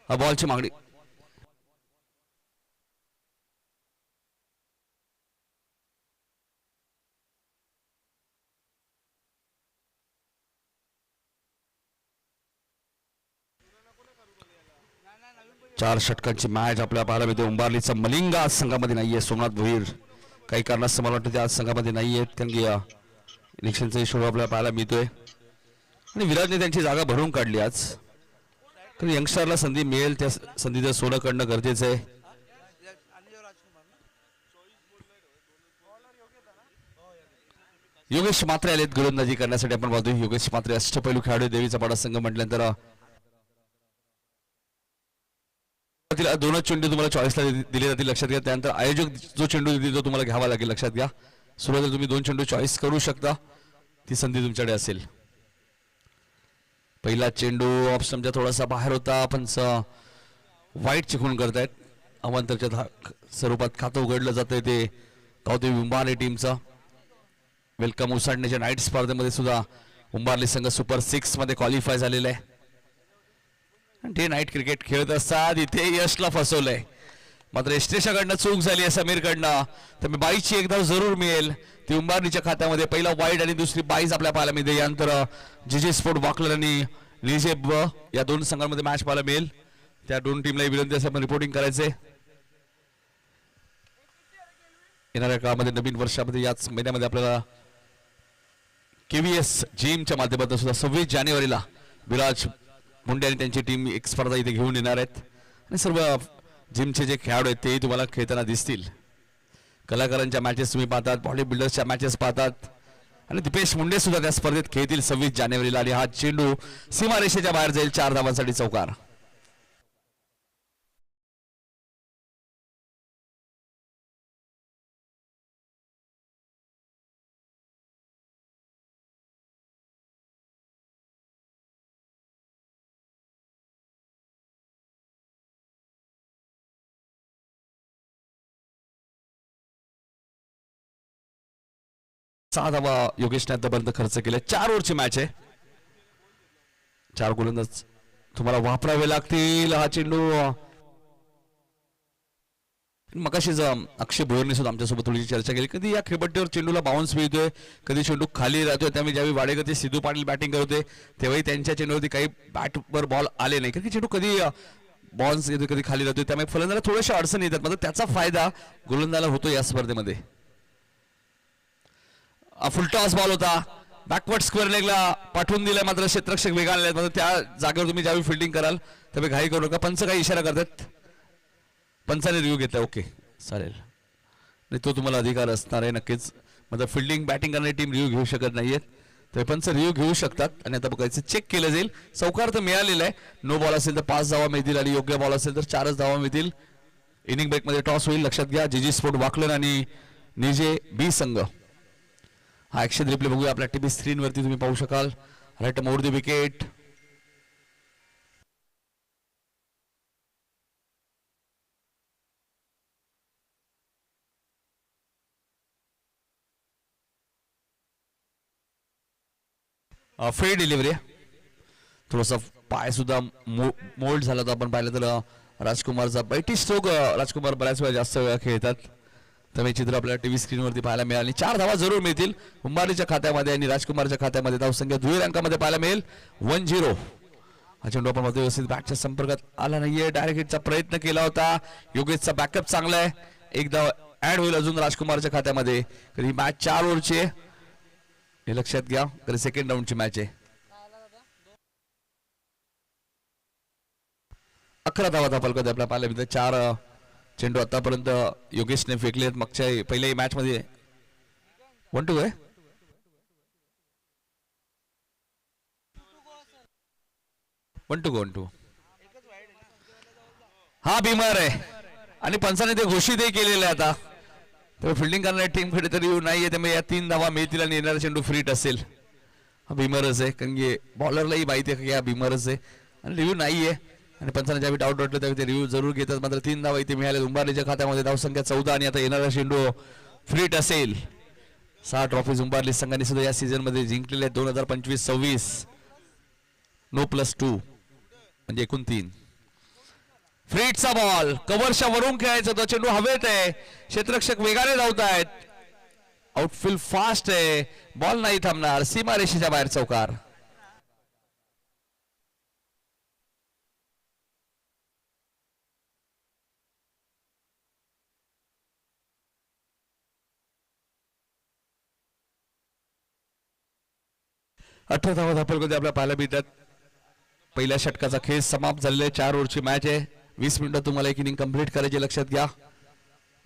बॉलची मागणी. चार षटकांची मॅच आपल्याला पाहायला मिळते. उंबारलीचा मलिंगा आज संघामध्ये नाहीये. सोमनाथ भोईर काही कारणास्तव मला वाटतं ते आज संघामध्ये नाहीयेत, कारण की इलेक्शनचा इशू आपल्याला पाहायला मिळतोय आणि विराजने त्यांची जागा भरून काढली आज. तर यंगस्टरला संधी मिळेल त्या संधीचं सोनं करणं गरजेचं आहे. योगेश मात्रे आलेत गोलंदाजी करण्यासाठी. आपण पाहतोय योगेश मात्रे अष्टपैलू खेळाडू. देवीचा पाडा संघ म्हटल्यानंतर दोनच चेंडू तुम्हाला चॉईसला दिले जातील, लक्षात घ्या. त्यानंतर आयोजक जो चेंडू देतील तो तुम्हाला घ्यावा लागेल, लक्षात घ्या. सुरुवातीला तुम्ही 2 चेंडू चॉईस करू शकता, ती संधी तुमच्याकडे असेल. पहिला चेंडू ऑप्शनच्या थोडासा बाहेर होता, पण वाईट चिकून करतायत. अवांतरच्या स्वरूपात खातं उघडलं जातंय ते कौतुक उंबारली टीमचं. वेलकम उसाडण्याच्या नाईट स्पर्धेमध्ये सुद्धा उंबारली संघ सुपर 6 मध्ये क्वालिफाय झालेला आहे. डे नाईट क्रिकेट खेळत असतात. इथे यशला फसवलंय, मात्र एस्टेशाकडनं चूक झाली आहे समीरकडनं. तर मी बाईची एक धाव जरूर मिळेल, ती उंबारनीच्या खात्यामध्ये. पहिला वाईड आणि दुसरी बाईज आपल्या पाहायला मिळते. यानंतर जीजे स्पोर्ट वाकलर आणि लिजेब या दोन संघांमध्ये मॅच पाहायला मिळेल. त्या दोन टीमला विनंती असेल आपण रिपोर्टिंग करायचे. येणाऱ्या काळामध्ये नवीन वर्षामध्ये याच महिन्यामध्ये आपल्याला KVS जिमच्या माध्यमातून सुद्धा 26 जानेवारीला विराज मुंडे आणि त्यांची टीम एक स्पर्धा इथे घेऊन येणार आहेत आणि सर्व जिमचे जे खेळाडू आहेत तेही तुम्हाला खेळताना दिसतील. कलाकारांच्या मॅचेस तुम्ही पाहतात, बॉडी बिल्डर्सच्या मॅचेस पाहतात आणि दीपेश मुंडे सुद्धा त्या स्पर्धेत खेळतील 26 जानेवारीला. आणि हा चेंडू सीमारेषेच्या बाहेर जाईल. 4 धावांसाठी चौकार. सहा धावा योगेशने आतापर्यंत खर्च केले. 4 ओव्हरची मॅच आहे. 4 गोलंदाज तुम्हाला वापरावे लागतील. हा चेंडू मगाशीच अक्षय भोयरने सुद्धा आमच्यासोबत थोडीशी चर्चा केली. कधी या खेळपट्टीवर चेंडूला बाउन्स मिळतोय, कधी चेंडू खाली राहतोय. त्यामुळे ज्यावेळी वाडेकर सिद्धू पाटील बॅटिंग करत होते तेव्हाही त्यांच्या चेंडूवरती काही बॅटवर बॉल आले नाही, कारण की चेंडू कधी बाउन्स येतोय कधी खाली राहतोय. त्यामुळे फलंदाला थोड्याशा अडचणी येतात, मात्र त्याचा फायदा गोलंदाला होतो या स्पर्धेमध्ये. फुलटॉस बॉल होता, बॅकवर्ड स्क्वेअर लेगला पाठवून दिलाय, मात्र क्षेत्ररक्षक वेगाने. मात्र त्या जागेवर तुम्ही ज्यावेळी फिल्डिंग कराल त्यावेळी घाई करू नका. पंच काही इशारा करतात, पंचाने रिव्ह्यू घेतला. ओके चालेल, नाही तो तुम्हाला अधिकार असणार आहे नक्कीच. मात्र फिल्डिंग बॅटिंग करणारी टीम रिव्ह्यू घेऊ शकत नाहीयेत, तर पंच रिव्ह्यू घेऊ शकतात. आणि आता बघायचं चेक केलं जाईल. चौकार तर मिळालेला आहे. नो बॉल असेल तर 5 धावा मिळतील आणि योग्य बॉल असेल तर 4च धावा मिळतील. इनिंग ब्रेकमध्ये टॉस होईल, लक्षात घ्या. जीजी स्पोर्ट वाकलन आणि निजे बी संघ. हा ऍक्शन रिप्ले बघूया आपल्या टीव्ही स्क्रीनवरती तुम्ही पाहू शकाल. राईट मोर द विकेट. फेड डिलिव्हरी. थोडासा पाय सुद्धा मोल्ड झाला तर आपण पाहिलं तर राजकुमारचा बैठी स्ट्रोक. राजकुमार बऱ्याच वेळा जास्त वेळा खेळतात, त्यामुळे चित्र आपल्याला टीव्ही स्क्रीनवरती पाहायला मिळाली. 4 धावा जरूर मिळतील उंबारलीच्या खात्यामध्ये आणि राजकुमारच्या खात्यामध्ये. धावसंख्या दुहेरी अंकामध्ये पाहायला मिळेल 1-0. हा चेंडू आपण पाहतोय व्यवस्थित बॅटच्या संपर्कात आला नाहीये. डायरेक्ट हिटचा प्रयत्न केला होता. योगेशचा बॅकअप चांगला आहे. एक धाव ऍड होईल अजून राजकुमारच्या खात्यामध्ये. ही मॅच 4 ओव्हरची आहे हे लक्षात घ्या. तर सेकंड राऊंडची मॅच आहे. 11 धावा फलकात आपल्याला पाहायला मिळतात. 4 चेंडू आतापर्यंत योगेशने फेकले आहेत. मागच्या पहिल्याही मॅच मध्ये 1-2 आहे. वन टू हा भीमर आहे आणि पंचाने ते घोषितही केलेलं आहे. आता तर फिल्डिंग करणाऱ्या टीमकडे तरी नाहीये, त्यामुळे या 3 धावा मिळतील आणि येणारा चेंडू फ्रीट असेल. हा भीमरच आहे, कारण की बॉलरलाही माहिती आहे की हा भीमरच आहे आणि रिव्ह्यू नाहीये. आणि पंचाने ज्यावेळी डाऊट वाटलं त्यावेळी ते रिव्ह्यू जरूर घेतात. मात्र 3 धावा इथे मिळाल्या उंबारलीच्या खात्यामध्ये. धावसंख्या 14 आणि आता येणारा चेंडू फ्रीट असेल. 6 ट्रॉफीज उंबारली संघाने सुद्धा या सीझन मध्ये जिंकलेले आहेत. 2025-26 नो +2 म्हणजे एकूण 3. फ्रीटचा बॉल कव्हरच्या वरून खेळायचा होता, चेंडू हवेत आहे, क्षेत्ररक्षक वेगाने धावत आहेत, आउटफील्ड फास्ट आहे, बॉल नाही थांबणार, सीमारेषेच्या बाहेर चौकार. अठरा धावा धापलमध्ये आपल्याला पाहायला मिळतात. पहिल्या षटकाचा खेळ समाप्त झालेला आहे. 4 ओव्हरची मॅच आहे. 20 मिनिटं तुम्हाला एक इनिंग कंप्लीट करायची, लक्षात घ्या.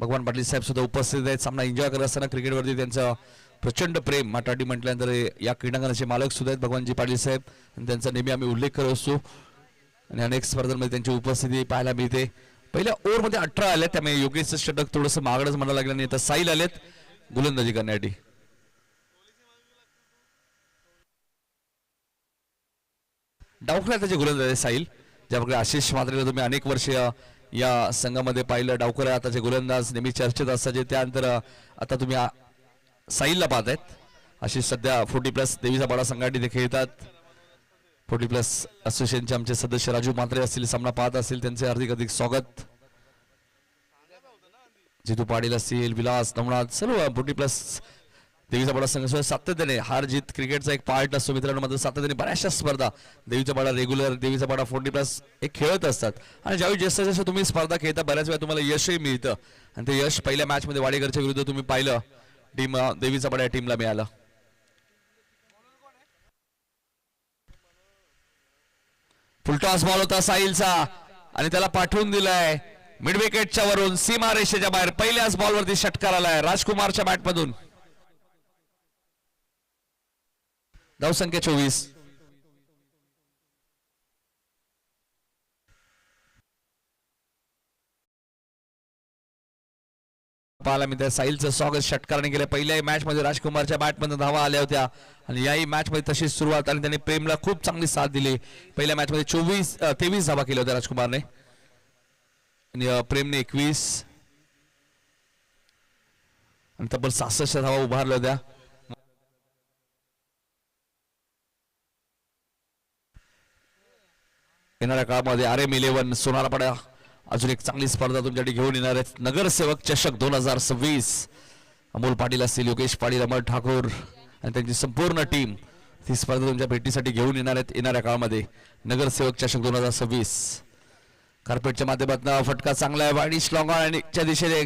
भगवान पाटील साहेब सुद्धा उपस्थित आहेत. सामना एन्जॉय करत असताना क्रिकेटवरती त्यांचं प्रचंड प्रेम, मराठी म्हटल्यानंतर या क्रीडांगणाचे मालक सुद्धा आहेत भगवानजी पाटील साहेब, आणि त्यांचा नेहमी आम्ही उल्लेख करत असतो आणि अनेक स्पर्धांमध्ये त्यांची उपस्थिती पाहायला मिळते. पहिल्या ओव्हरमध्ये 18 आले, त्यामुळे योगेशचं षटक थोडंसं मागडच म्हणायला लागलं नाही. आता साईल आलेत गोलंदाजी करण्यासाठी. डावखुला त्याचे गोलंदाज साईल, ज्याप्रकारे आशिष मात्रेला तुम्ही अनेक वर्ष या संघामध्ये पाहिलं. डावखुला आताचे गोलंदाज नेहमी चर्चेत असतात. त्यानंतर आता तुम्ही साईलला पाहतायत. आशिष सध्या 40+ देवीचा पाडा संघासाठी खेळतात. 40+ असोसिएशनचे आमचे सदस्य राजू मात्रे असतील, सामना पाहत असतील, त्यांचे हार्दिक स्वागत. जितू पाटील असतील, विलास नवनाथ, सर्व 40+ देवीचा पाडा संघ सातत्याने हार जीत क्रिकेटचा एक पार्ट असतो मित्रांनो. मात्र सातत्याने बऱ्याचशा स्पर्धा देवीचा पाडा रेग्युलर, देवीचा पाडा 40+ एक खेळत असतात. आणि ज्यावेळी जसं जसं तुम्ही स्पर्धा खेळता बऱ्याच वेळा तुम्हाला यशही मिळतं, आणि ते यश पहिल्या मॅच मध्ये वाडेकरच्या विरुद्ध तुम्ही पाहिलं, टीम देवीचा पाडा या टीमला मिळालं. फुलटॉस बॉल होता साहिलचा आणि त्याला पाठवून दिलाय मिड विकेटच्या वरून सीमा रेषेच्या बाहेर. पहिल्याच बॉलवरती षटकार आलाय राजकुमारच्या बॅटमधून. धावसंख्या 24. पाहायला मिळतं साहिलचं स्वागत षटकाराने केलं. पहिल्याही मॅच मध्ये राजकुमारच्या बॅटमधून धावा आल्या होत्या आणि याही मॅच मध्ये तशीच सुरुवात, आणि त्याने प्रेमला खूप चांगली साथ दिली. पहिल्या मॅच मध्ये 23 धावा केल्या होत्या राजकुमारने आणि प्रेमने 21 आणि तब्बल 66 धावा उभारल्या होत्या. येणाऱ्या काळामध्ये RM11 सोनारापाडा अजून एक चांगली स्पर्धा तुमच्यासाठी घेऊन येणार आहेत. नगरसेवक चषक 2026. अमोल पाटील असतील, योगेश पाटील, अमर ठाकूर आणि त्यांची संपूर्ण टीम ती स्पर्धा तुमच्या भेटीसाठी घेऊन येणार आहेत. येणाऱ्या काळामध्ये नगरसेवक चषक 2026. कार्पेटच्या माध्यमातून फटका चांगला आहे, वाईड स्लॉंग आणि च्या दिशेने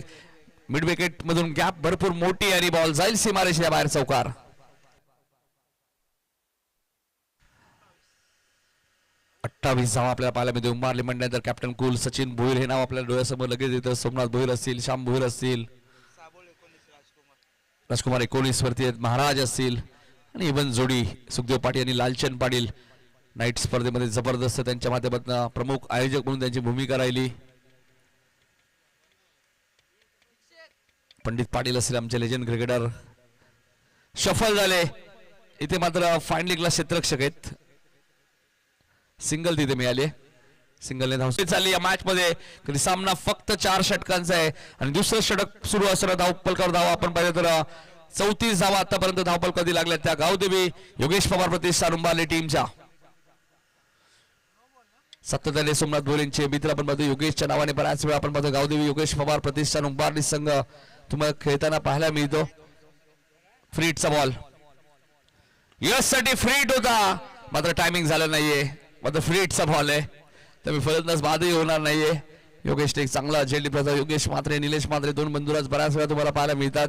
मिड विकेट मधून गॅप भरपूर मोठी आणि बॉल जाईल सीमारेषेच्या बाहेर चौकार. 28 धावा आपल्याला पाहायला मिळते. उंबारले म्हणल्यानंतर कॅप्टन कुल, सचिन भोईर हे नाव आपल्याला डोळ्यासमोर लगेच येतं. सोमनाथ भोईर असतील, श्याम भोईर असतील, राजकुमार 19 वरती आहेत, महाराज असतील आणि इवन जोडी सुखदेव पाटील आणि लालचंद पाटील नाईट स्पर्धेमध्ये जबरदस्त त्यांच्या माध्यमातून प्रमुख आयोजक म्हणून त्यांची भूमिका राहिली. पंडित पाटील असतील आमचे लेजंड क्रिकेटर, सफल झाले. इथे मात्र फायनलिंगला क्षेत्ररक्षक आहेत. सिंगल तिथे मिळाले, सिंगलने धाव चालली या मॅच मध्ये. कधी सामना फक्त 4 षटकांचा आहे आणि दुसरं षटक सुरू असताना धावपलकर धावा आपण पाहिजे तर 34 धावा आतापर्यंत धावपल कधी लागल्या त्या गावदेवी योगेश पवार प्रतिष्ठान उंबारले टीमच्या. सातत्याने सोमनाथ भोईरचे मित्र आपण पाहतो योगेशच्या नावाने बऱ्याच वेळा आपण पाहतो गावदेवी योगेश पवार प्रतिष्ठान उंबारली संघ तुम्हाला खेळताना पाहायला मिळतो. फ्रीटचा बॉल यश साठी फ्रीट होता, मात्र टायमिंग झालं नाहीये. मात्र फ्रीटचा बॉल आहे, त्यामुळे फलंदाज बादही होणार नाहीये. योगेश एक चांगला झेंडी प्रथा. योगेश मात्रे, निलेश मात्रे 2 बंधुराज बऱ्याच वेळा तुम्हाला पाहायला मिळतात.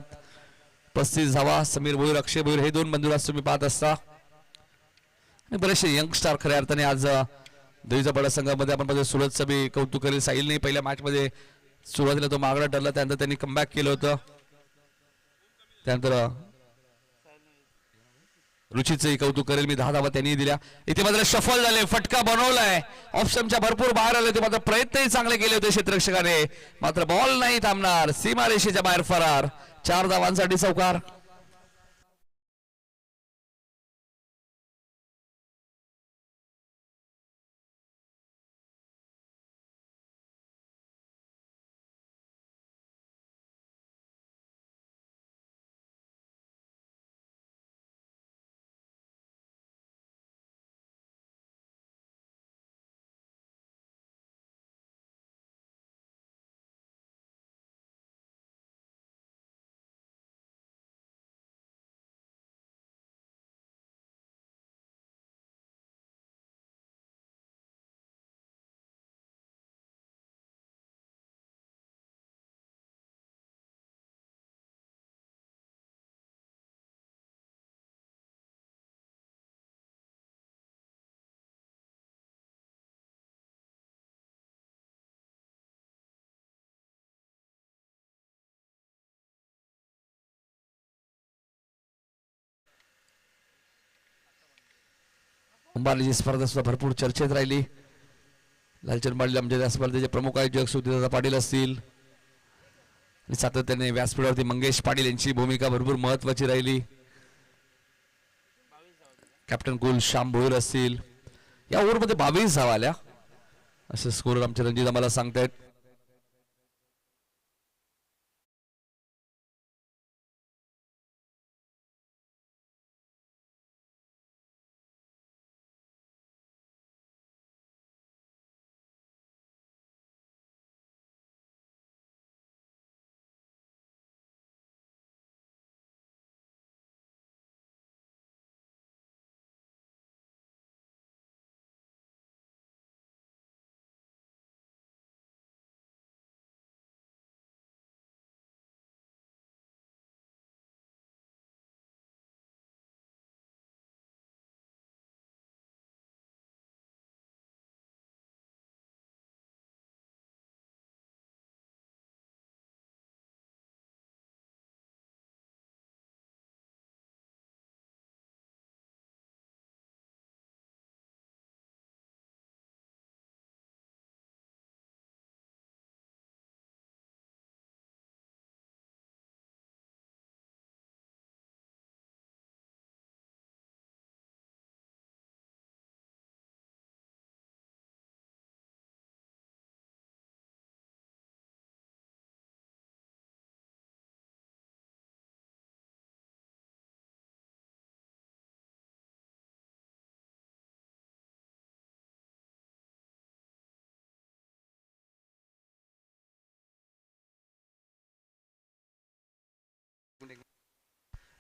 35 धावा. समीर भोईर, अक्षय भोईर हे 2 बंधुराज तुम्ही पाहत असता. आणि बरेचसे यंगस्टार खऱ्या अर्थाने आज देवीचा पाडा संघामध्ये आपण पाहतो. सुरतचं बी कौतुक करेल. साहिलने पहिल्या मॅच मध्ये सुरुवातीला तो मागडा ठरला, त्यानंतर त्यांनी कमबॅक केलं होतं. त्यानंतर रुचिचंही कौतुक करेल मी. 10 धावा त्यांनी दिल्या. इथे मात्र सफल झाले, फटका बनवलाय, ऑप्शनच्या भरपूर बाहेर आले होते, मात्र प्रयत्नही चांगले केले होते क्षेत्ररक्षकाने, मात्र बॉल नाही थांबणार. सीमारेषेच्या बाहेर फरार. 4 धावांसाठी चौकार. उंबारलीची स्पर्धा सुद्धा भरपूर चर्चेत राहिली. लालचंदबाडीला म्हणजे त्या स्पर्धेचे प्रमुख आयोजक सुधीरदादा पाटील असतील आणि सातत्याने व्यासपीठावरती मंगेश पाटील यांची भूमिका भरपूर महत्वाची राहिली. कॅप्टन कुल श्याम भोईर असतील. या ओव्हरमध्ये 22 धावा आल्या असे स्कोर आमचे रणजित आम्हाला सांगतायत.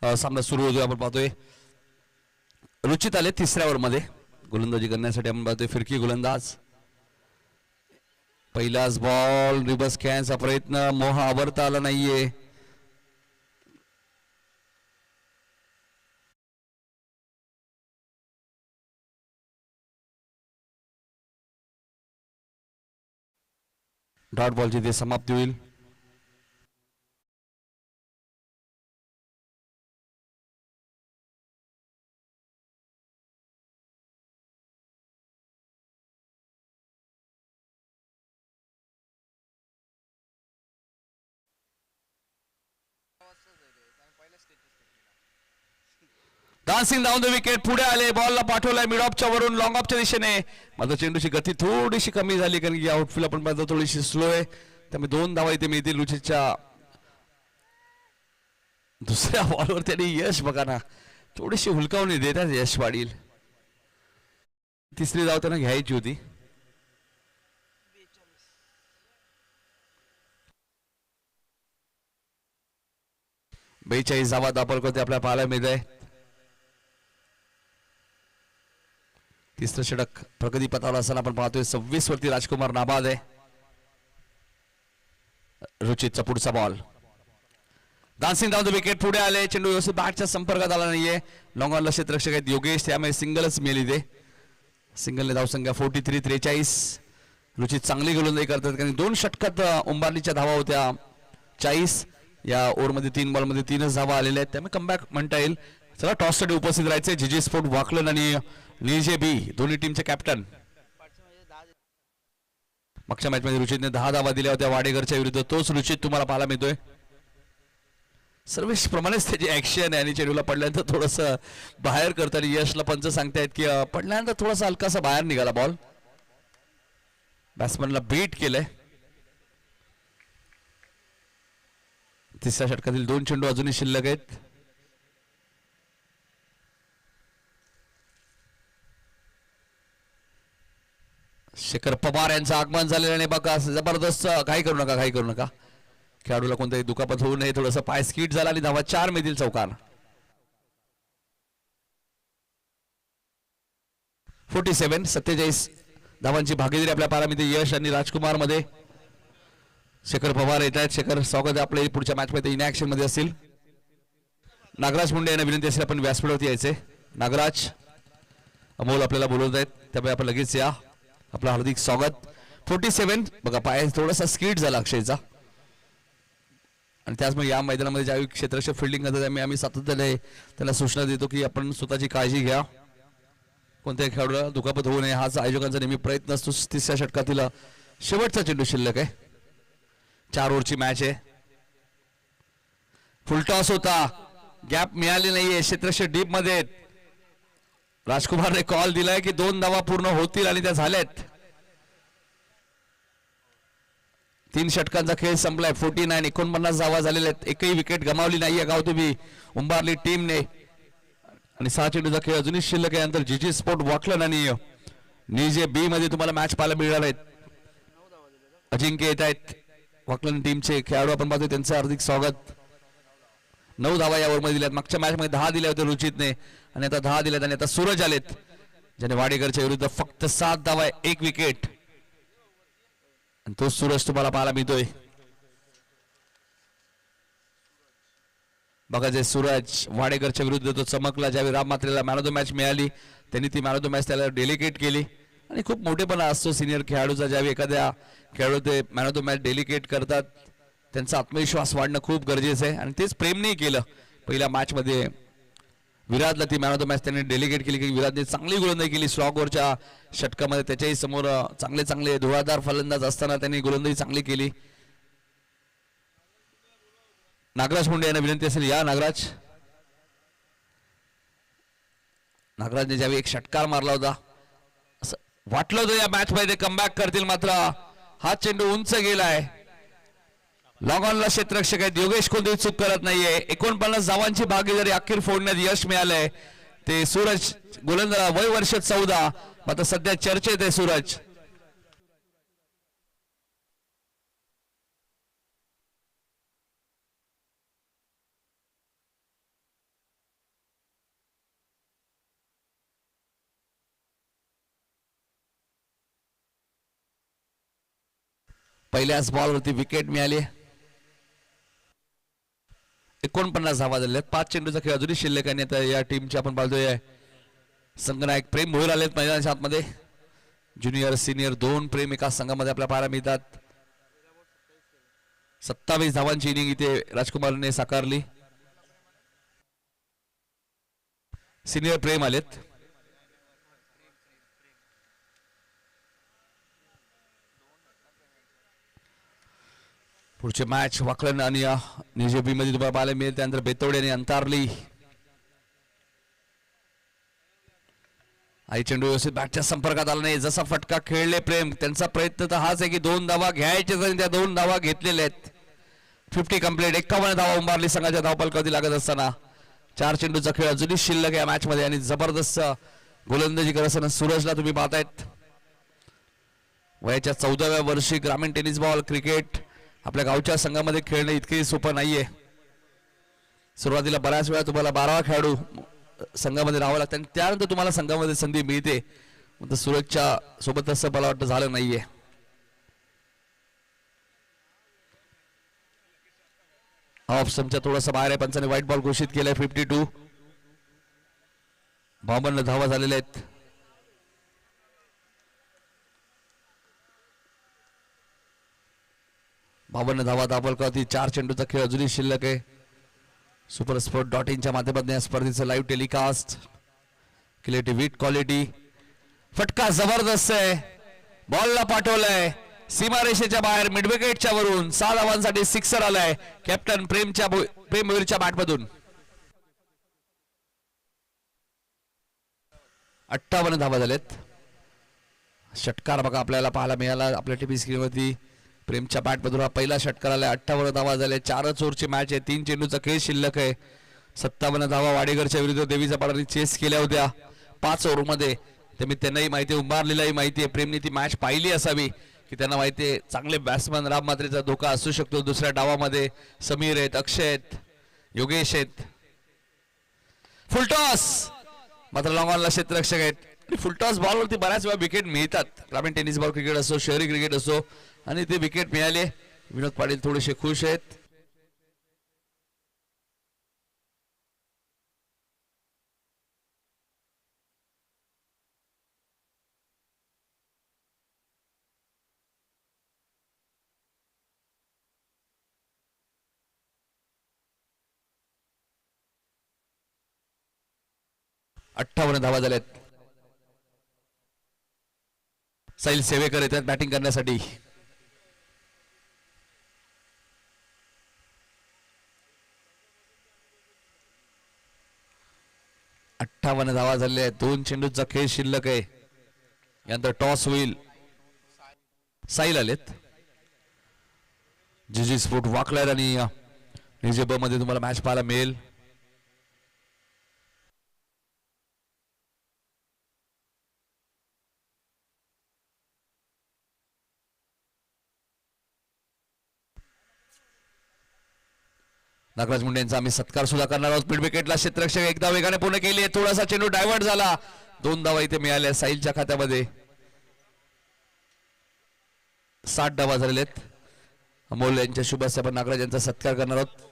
सामना सुरू होतोय. आपण पाहतोय रुचित आले तिसऱ्या ओव्हर मध्ये गोलंदाजी करण्यासाठी. आपण पाहतोय फिरकी गोलंदाज. पहिलाच बॉल रिवर्स कॅनचा प्रयत्न मोह आवरता आला नाहीये. डॉट बॉलची ते समाप्ती होईल. Dancing down the wicket. पुढे आले. बॉलला पाठवलाय मिड ऑफच्या वरून लॉंग ऑफच्या दिशेने. मात्र चेंडूची गती थोडीशी कमी झाली कारण की आउटफील्ड आपण पाहतो थोडीशी स्लो आहे. त्यामुळे 2 धावा इथे मिळतील रुचितच्या. दुसऱ्या बॉलवर त्यांनी यश बघा ना थोडीशी हुलकावणी देतात यश पाटील. तिसरी धाव त्यांना घ्यायची होती. बेचाळीस धावा दाखल करते आपल्या पाहायला मिळत आहे. तिसरं षटक प्रगती पथावर असताना आपण पाहतोय 26 वरती राजकुमार नाबाद आहे. रुचितचा पुढचा ball. Dancing down the wicket. पुढे आले. चेंडू व्यवस्थित बॅटच्या संपर्कात आला नाहीये. लॉंग ऑनला क्षेत्ररक्षक आहेत योगेश. त्यामुळे सिंगलच मिळाली. ते सिंगलने धावसंख्या 43-43. रुचित चांगली गोलंदाजी करतात कारण 2 षटकात उंबारलीच्या धावा होत्या 40. या ओव्हरमध्ये 3 बॉलमध्ये 3च धावा आलेल्या आहेत. त्यामुळे कमबॅक म्हणता येईल. चला टॉससाठी उपस्थित राहायचे जीजी स्पोर्ट वाकलन आणि नीजे बी दोन्ही टीमचे कॅप्टन. मागच्या मॅच मध्ये रुचितने 10 धावा दिल्या होत्या वाडेकरच्या विरुद्ध. तोच रुचित तुम्हाला पाहायला मिळतोय. सर्विस प्रमाणेच त्याची ऍक्शन आहे आणि चेंडूला पडल्यानंतर थोडस बाहेर करताना यशला पंच सांगतायत की पडल्यानंतर थोडासा हलकासा बाहेर निघाला बॉल. बॅट्समनला बीट केलंय. तिसऱ्या षटकातील 2 चेंडू अजूनही शिल्लक आहेत. शेखर पवार यांचं आगमन झालेलं नाही बघा. जबरदस्त. काही करू नका काही करू नका. खेळाडूला कोणताही दुखापत होऊ नये. थोडंसं पाय स्किट झाला आणि धावा 4 मिळतील चौकार. 47 धावांची भागीदारी आपल्या पारामध्ये यश आणि राजकुमार मध्ये. शेखर पवार येत आहेत. शेखर स्वागत आहे आपल्या पुढच्या मॅच मध्ये इनॅक्शन मध्ये असतील. नागराज मुंडे यांना विनंती असेल आपण व्यासपीठावरती यायचे. नागराज अमोल आपल्याला बोलवत आहेत त्यामुळे आपण लगेच या. आपलं हार्दिक स्वागत. 47 बघा पाय थोडासा स्किट झाला अक्षयचा आणि त्याचमुळे या मैदानामध्ये ज्यावेळी क्षेत्ररक्षक फिल्डिंग करतात त्यामुळे आम्ही सातत्याने त्याला सूचना देतो की आपण स्वतःची काळजी घ्या. कोणत्याही खेळाडूला दुखापत होऊ नये हाच आयोजकांचा नेहमी प्रयत्न असतो. तिसऱ्या षटकातील शेवटचा चेंडू शिल्लक आहे. 4 ओव्हरची मॅच आहे. फुलटॉस होता, गॅप मिळाली नाहीये. क्षेत्रक्षक डीप मध्ये. राजकुमारने कॉल दिलाय की 2 धावा पूर्ण होतील आणि त्या झाल्यात. 3 षटकांचा खेळ संपलाय. 49 धावा झालेल्या आहेत. एकही विकेट गमावली नाहीये गावदेवी उंबारली टीमने. आणि 6 चेंडूचा खेळ अजूनही शिल्लक आहे. नंतर जीजी स्पोर्ट वॉकलन आणि निजे बी मध्ये तुम्हाला मॅच पाहायला मिळणार आहेत. अजिंक्य येत आहेत वॉकलन टीमचे खेळाडू. आपण पाहतोय त्यांचं हार्दिक स्वागत. 9 धावा या ओव्हरमध्ये दिल्यात. मागच्या मॅच मध्ये 10 दिल्या होत्या रुचितने आणि आता 10 दिल्यात. आणि आता सूरज आलेत ज्याने वाडेकरच्या विरुद्ध फक्त 7 धावा 1 विकेट. आणि तो सूरज तुम्हाला पाहायला मिळतोय. बघा जे सूरज वाडेकरच्या विरुद्ध तो चमकला. ज्यावेळी राम मात्रेला मॅन ऑफ द मॅच मिळाली त्यांनी ती मॅन ऑफ द मॅच त्याला डेलिकेट केली. आणि खूप मोठेपणा असतो सिनियर खेळाडूचा. ज्यावेळी एखाद्या खेळाडू ते man of the match delicate करतात त्यांचा आत्मविश्वास वाढणं खूप गरजेचं आहे. आणि तेच प्रेमने केलं. पहिल्या मॅच मध्ये विराटला ती मॅन ऑफ द मॅच त्यांनी डेलिकेट केली की विराटने चांगली गोलंदाजी केली. स्लॉगवरच्या षटकामध्ये त्याच्याही समोर चांगले धुळाधार फलंदाज असताना त्यांनी गोलंदाजी चांगली केली. नागराज मुंडे यांना विनंती असेल. या नागराज. नागराजने ज्यावेळी एक षटकार मारला होता असं वाटलं होतं या मॅच मध्ये कमबॅक करतील, मात्र हा चेंडू उंच गेलाय. लॉंग ऑनला क्षेत्ररक्षक आहेत योगेश कोणतीही चूक करत नाहीये. 49 धावांची भागीदारी अखेर फोडण्यात यश मिळालंय. ते सूरज गोलंदाज वय वर्ष 14 मात्र सध्या चर्चेत आहे सूरज. पहिल्याच बॉलवरती विकेट मिळाली. 49 धावा झालेल्या आहेत. 5 चेंडूचा खेळ अजूनही शिल्लक आहे. आता या टीमची आपण पाहतोय संघनायक प्रेम भोईर आलेत मैदानाच्या आतमध्ये. ज्युनियर सिनियर 2 प्रेम एका संघामध्ये आपल्याला पाहायला मिळतात. 27 धावांची इनिंग इथे राजकुमारने साकारली. सिनियर प्रेम आलेत. पुढचे मॅच वाकलन आणि निजेबी मध्ये तुम्हाला पाहायला मिळेल. त्यानंतर बेतवडे आणि अंतारली. आई चेंडू व्यवस्थित बॅटच्या संपर्कात आला नाही. जसा फटका खेळले प्रेम त्यांचा प्रयत्न तर हाच आहे की 2 धावा घ्यायचे आणि त्या 2 धावा घेतलेल्या आहेत. 50 कंप्लीट. 51 धावा उंबारली संघाच्या धावपलकावरती लागत असताना. 4 चेंडूचा खेळ अजूनही शिल्लक आहे या मॅच मध्ये आणि जबरदस्त गोलंदाजी करत असताना सूरजला तुम्ही पाहतायत. वयाच्या 14व्या वर्षी ग्रामीण टेनिस बॉल क्रिकेट आपल्या गावच्या संघामध्ये खेळणं इतके सोपं नाहीये. सुरुवातीला बऱ्याच वेळा तुम्हाला 12वा खेळाडू संघामध्ये राहावं लागतं आणि त्यानंतर तुम्हाला संघामध्ये संधी मिळते. सूरजच्या सोबत असं मला वाटतं झालं नाहीये. ऑफ स्टंपच्या थोडासा बाहेर आहे. पंचाने व्हाईट बॉल घोषित केलाय. 52 52 धावा झालेल्या आहेत. धावा दाबलकावरती 4 चेंडूचा खेळ अजूनही शिल्लक आहे. सुपर स्पोर्ट .in माध्यमातून या स्पर्धेचं live telecast clarity with quality. फटका जबरदस्त आहे. बॉलला पाठवलाय सीमारेषेच्या बाहेर मिड विकेटच्या वरून. 6 धावांसाठी सिक्सर आलाय कॅप्टन प्रेम भोईरच्या बॅटमधून. 58 धावा झालेत. षटकार बघा आपल्याला पाहायला मिळाला आपल्या टीव्ही स्क्रीनवरती. प्रेमच्या बॅटमधून हा पहिला षटकार आला. 58 धावा झाले. 4च ओव्हरची मॅच आहे. 3 चेंडूचा खेळ शिल्लक आहे. 57 धावा वाडेकरच्या विरुद्ध देवीचा पाडाने चेस केल्या होत्या 5 ओव्हरमध्ये. त्यांनाही माहिती आहे, उंबारलीलाही माहिती आहे, प्रेमने ती मॅच पाहिली असावी की त्यांना माहिती आहे चांगले बॅट्समन राम मात्रेचा धोका असू शकतो. दुसऱ्या डावामध्ये समीर आहेत, अक्षय आहेत, योगेश आहेत. फुलटॉस मात्र लॉंग ऑनला क्षेत्ररक्षक आहेत. फुलटॉस बॉलवरती बऱ्याच वेळा विकेट मिळतात. ग्रामीण टेनिस बॉल क्रिकेट असो शहरी क्रिकेट असो आणि ते विकेट मिळाले. विनोद पाटील थोडेसे खुश आहेत. अठ्ठावन्न धावा झाल्यात. साहिल सेवेकर येतात बॅटिंग करण्यासाठी. अठ्ठावन्न धावा झाले आहेत. 2 चेंडूचा खेळ शिल्लक आहे. यानंतर टॉस होईल. साहिल आलेत. जीजी स्पोर्ट वाकलाय आणि निजेब मध्ये तुम्हाला मॅच पाहायला मिळेल. नागराज मुंडे यांचा आम्ही सत्कार सुद्धा करणार आहोत. मिड विकेटला क्षेत्ररक्षक एकदा वेगाने पूर्ण केली. थोडासा चेंडू डायव्हर्ट झाला. 2 धावा इथे मिळाल्या साहिलच्या खात्यामध्ये. 60 धावा झालेले आहेत. अमोल यांच्या शुभ हस्ते आपण नागराज यांचा सत्कार करणार आहोत.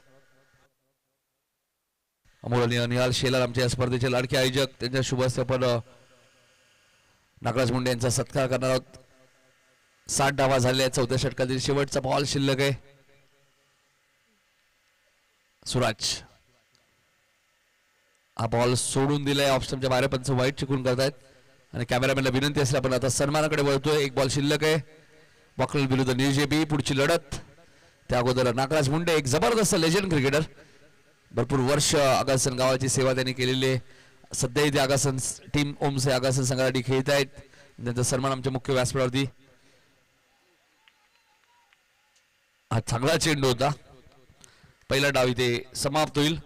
अमोल आणि निहाल शेलार आमच्या या स्पर्धेचे लाडके आयोजक, त्यांच्या शुभ हस्ते आपण नागराज मुंडे यांचा सत्कार करणार आहोत. 60 धावा झालेल्या आहेत. 4थ्या षटकातील शेवटचा बॉल शिल्लक आहे. सुराज हा बॉल सोडून दिलाय. ऑप्शनच्या बाहेर पंच वाईट चिकून करतायत आणि कॅमेरामॅनला विनंती असेल आपण आता सन्मानाकडे वळतोय. 1 बॉल शिल्लक आहे. वाकल विरुद्ध निजेबी पुढची लढत. त्या अगोदर नागराज मुंडे एक जबरदस्त लेजंड क्रिकेटर. भरपूर वर्ष आगासन गावाची सेवा त्यांनी केलेली आहे. सध्या इथे आगासन टीम ओमसे आगासन संघासाठी खेळत आहेत. त्यांचा सन्मान आमच्या मुख्य व्यासपीठावरती. हा चांगला चेंडू होता. पहिला डाव इथे समाप्त होईल.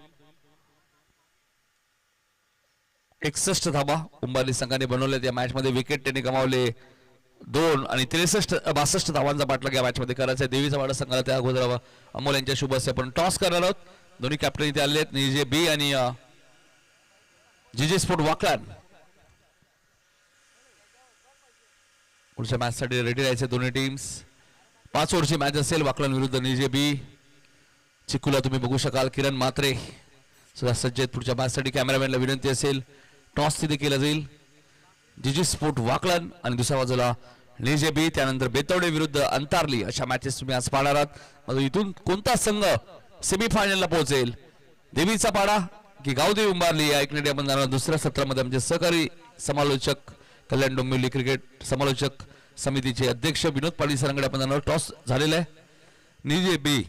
61 धावा उंबारली संघाने बनवल्या. त्या मॅच मध्ये विकेट त्यांनी गमावले 2 आणि 62 धावांचा पाठलाग या मॅच मध्ये करायचा आहे. देवीचा वाडा संघाला त्या अगोदर अमोल यांच्या शुभ हस्ते आपण टॉस करणार आहोत. दोन्ही कॅप्टन इथे आले आहेत. निजे बी आणि जीजे स्पोर्ट वाकलान. पुढच्या मॅच साठी रेडी राहायचे दोन्ही टीम्स. 5 ओव्हरची मॅच असेल. वाकलान विरुद्ध निजे बी. चिकुला तुम्ही बघू शकाल. किरण मात्रे सुद्धा सज्ज आहेत पुढच्या मॅच साठी. कॅमेरामॅनला विनंती असेल टॉस तिथे केला जाईल. जीजी स्पोर्ट वाकलन आणि दुसऱ्या बाजूला निजेबी. त्यानंतर बेतवडे विरुद्ध अंतारली अशा मॅचेस तुम्ही आज पाहणार आहात. इथून कोणता संघ सेमीफायनलला पोहोचेल, देवीचा पाडा की गावदेवी उंबारली, या ऐकण्यासाठी आपण जाणार दुसऱ्या सत्रामध्ये. आमचे सहकारी समालोचक कल्याण डोंबिवली क्रिकेट समालोचक समितीचे अध्यक्ष विनोद पाटील सरांकडे आपण जाणार. टॉस झालेला आहे. निजेबी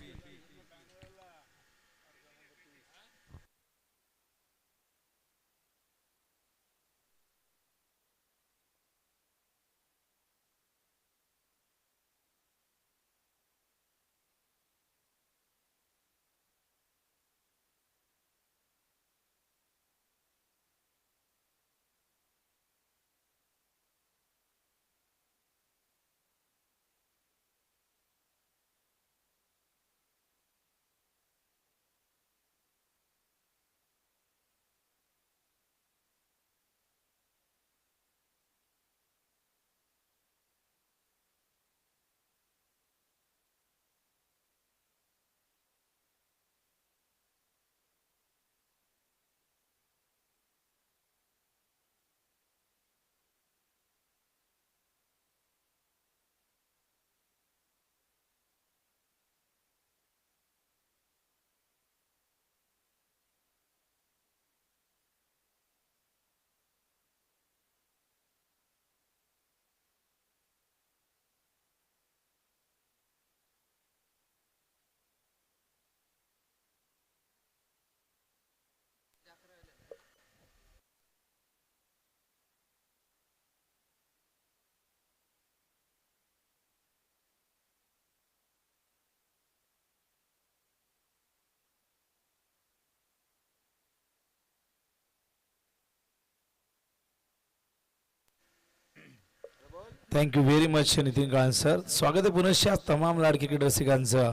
thank you very much Nitin गाळन सर. स्वागत आहे पुनश्च तमाम लाडकी क्रिकेट रसिकांचं.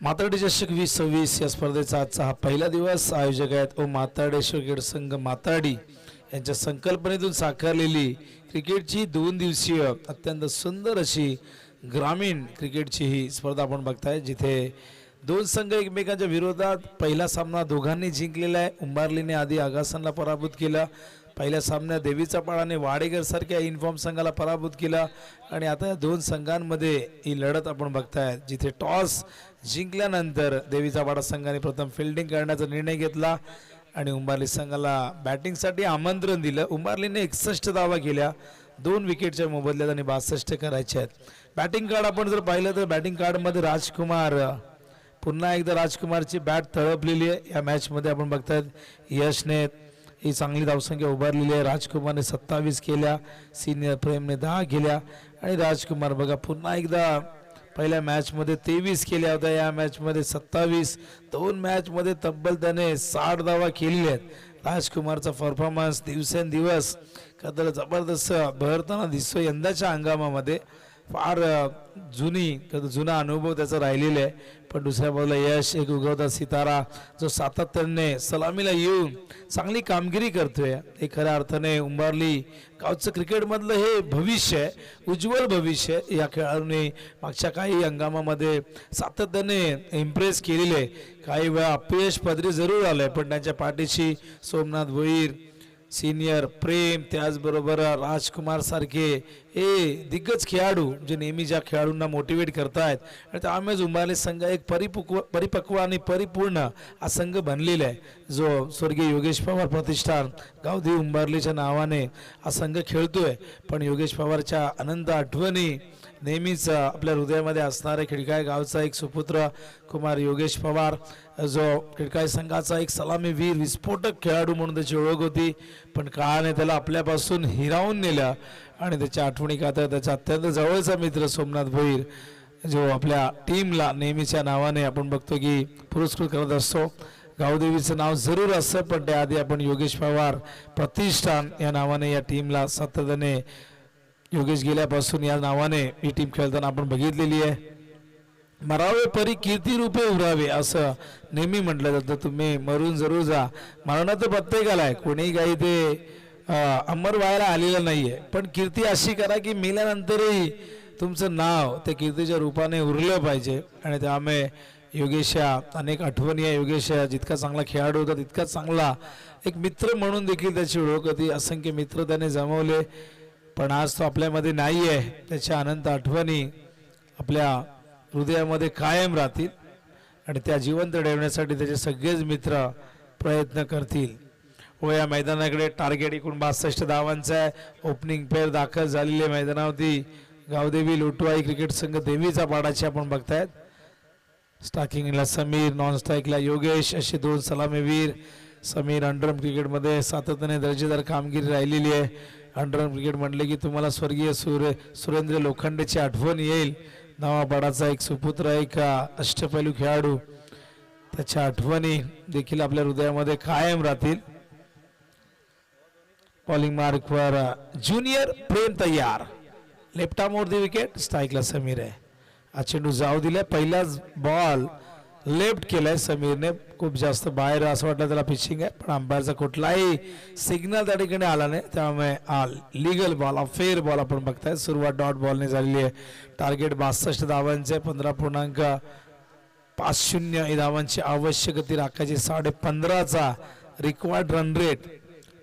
माताडे चषक 2026 या स्पर्धेचा आजचा हा पहिला दिवस. आयोजक आहेत ओ माताडेश्वर क्रिकेट संघ माताडी यांच्या संकल्पनेतून साकारलेली क्रिकेटची 2 दिवसीय अत्यंत सुंदर अशी ग्रामीण क्रिकेटची ही स्पर्धा आपण बघताय, जिथे 2 संघ एकमेकांच्या विरोधात. पहिला सामना दोघांनी जिंकलेला आहे. उंबारलीने आधी आगासनला पराभूत केला. पहिल्या सामन्यात देवीचा पाडाने वाडेकर सारख्या इन्फॉर्म संघाला पराभूत केला आणि आता या 2 संघांमध्ये ही लढत आपण बघताय, जिथे टॉस जिंकल्यानंतर देवीचा पाडा संघाने प्रथम फिल्डिंग करण्याचा निर्णय घेतला आणि उंबारली संघाला बॅटिंगसाठी आमंत्रण दिलं. उंबारलीने 61 धावा केल्या. 2 विकेटच्या मोबदल्यात आणि 62 करायचे आहेत. बॅटिंग कार्ड आपण जर पाहिलं तर बॅटिंग कार्डमध्ये राजकुमार, पुन्हा एकदा राजकुमारची बॅट तळपलेली आहे या मॅचमध्ये. आपण बघतायत यशने ही चांगली धावसंख्या उभारलेली आहे. राजकुमारने 27 केल्या, सिनियर प्रेमने 10 केल्या आणि राजकुमार बघा पुन्हा एकदा पहिल्या मॅचमध्ये 23 केल्या होत्या, या मॅचमध्ये 27. 2 मॅचमध्ये तब्बल त्याने 60 धावा केलेल्या आहेत. राजकुमारचा परफॉर्मन्स दिवसेंदिवस कदर जबरदस्त बहरताना दिसतो. यंदाच्या हंगामामध्ये फार जुना अनुभव त्याचा राहिलेला आहे. पण दुसऱ्या बाजूला यश एक उगवता सितारा जो सातत्याने सलामीला येऊन चांगली कामगिरी करतोय. हे खऱ्या अर्थाने उंबारली गावचं क्रिकेटमधलं हे भविष्य आहे, उज्ज्वल भविष्य. या खेळाडूने मागच्या काही हंगामामध्ये सातत्याने इम्प्रेस केलेले. काही वेळा अपयश पदरी जरूर आलंय, पण त्यांच्या पाठीशी सोमनाथ भोईर, सिनियर प्रेम, त्याचबरोबर राजकुमार सारखे हे दिग्गज खेळाडू जे नेहमी ज्या खेळाडूंना मोटिवेट करतायत आणि त्यामुळेच उंबारली संघ एक परिपक्व आणि परिपूर्ण हा संघ बनलेला आहे. जो स्वर्गीय योगेश पवार प्रतिष्ठान गावदेवी उंबारलीच्या नावाने हा संघ खेळतोय. पण योगेश पवारच्या अनंत आठवणी नेहमीच आपल्या हृदयामध्ये असणारे खिडकाय गावचा एक सुपुत्र कुमार योगेश पवार, जो खिडकाय संघाचा एक सलामी वीर, विस्फोटक खेळाडू म्हणून त्याची ओळख होती. पण काळाने त्याला आपल्यापासून हिरावून नेलं आणि त्याच्या आठवणी खात्यात त्याचा अत्यंत जवळचा मित्र सोमनाथ भोईर, जो आपल्या टीमला नेहमीच्या नावाने आपण बघतो की पुरस्कृत करत असतो. गावदेवीचं नाव जरूर असतं, पण त्याआधी आपण योगेश पवार प्रतिष्ठान या नावाने या टीमला सातत्याने योगेश गेल्यापासून या नावाने ही टीम खेळताना आपण बघितलेली आहे. मरावे परी कीर्ती रूपे उरावे असं नेहमी म्हटलं जातं. तुम्ही मरून जरूर जा, मरण तर प्रत्येकाला आहे, कोणी काही ते अमर व्हायला आलेलं नाहीये. पण कीर्ती अशी करा की मेल्यानंतरही तुमचं नाव त्या कीर्तीच्या रूपाने उरलं पाहिजे. आणि त्यामुळे योगेशा अनेक आठवणी आहे. योगेश जितका चांगला खेळाडू होता तितका चांगला एक मित्र म्हणून देखील त्याची ओळख होती. असंख्य मित्र त्याने जमवले, पण आज तो आपल्यामध्ये नाही आहे. त्याच्या अनंत आठवणी आपल्या हृदयामध्ये कायम राहतील आणि त्या जिवंत ठेवण्यासाठी त्याचे सगळेच मित्र प्रयत्न करतील. व या मैदानाकडे टार्गेट एकूण 62 धावांचा आहे. ओपनिंग पेअर दाखल झालेली मैदानावरती गावदेवी लोटवाई क्रिकेट संघ देवीचा पाडाची आपण बघतायत. स्टार्किंगला समीर, नॉन स्ट्राईकला योगेश असे 2 सलामीवीर. समीर अंडरआर्म क्रिकेटमध्ये सातत्याने दर्जेदार कामगिरी राहिलेली आहे. अंडरआर्म क्रिकेट म्हटले की तुम्हाला स्वर्गीय सुरेंद्र लोखंडेची आठवण येईल. नवापाडाचा एक सुपुत्र, एक अष्टपैलू खेळाडू, त्याच्या आठवणी देखील आपल्या हृदयामध्ये कायम राहतील. बॉलिंग मार्कवर ज्युनियर प्रेम तयार, left arm over the wicket. स्ट्राईकला समीर आहे. हा चेंडू जाऊ दिलाय. पहिलाच बॉल लेफ्ट केलाय समीरने. खूप जास्त बाहेर असं वाटलं त्याला पिचिंग आहे, पण अंपायरचा कुठलाही सिग्नल त्या ठिकाणी आला नाही. त्यामुळे लिगल बॉल, फेअर बॉल आपण बघताय. सुरुवात डॉट बॉलने झालेली आहे. टार्गेट 62 धावांचे, 15.50 धावांची आवश्यकता राखायची. 15.5चा रिक्वायर्ड रन रेट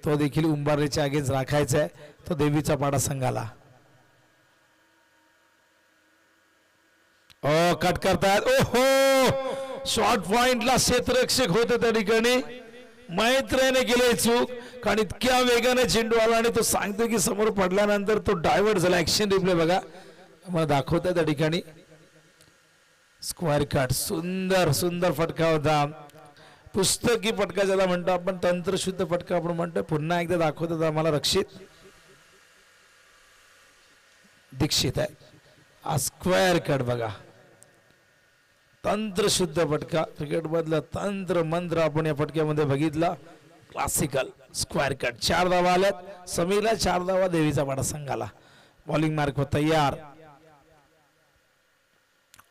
तो देखील उंबारलीच्या अगेन्स्ट राखायचा आहे. तो देवीचा पाडा संघाला. कट करतायत. ओहो, शॉर्ट पॉइंटला क्षेत्ररक्षक होते त्या ठिकाणी. मैत्रेने केले चूक, कारण इतक्या वेगाने चेंडू आला आणि तो सांगतो की समोर पडल्यानंतर तो डायव्हर्ट झाला. ऍक्शन रिप्ले बघा मला दाखवत त्या ठिकाणी. स्क्वेअर कट, सुंदर सुंदर फटका होता. पुस्तकी फटका ज्याला म्हणतो आपण, तंत्रशुद्ध फटका आपण म्हणतो. पुन्हा एकदा दाखवतात आम्हाला रक्षित दीक्षित आहे. हा स्क्वेअर कट बघा, तंत्रशुद्ध फटका. क्रिकेट मधलं तंत्र मंत्र आपण या फटक्यामध्ये बघितला. Classical square cut. 4 धावा आल्यात समीरला, 4 धावा देवीचा पाडा संघाला. बॉलिंग मार्क तयार.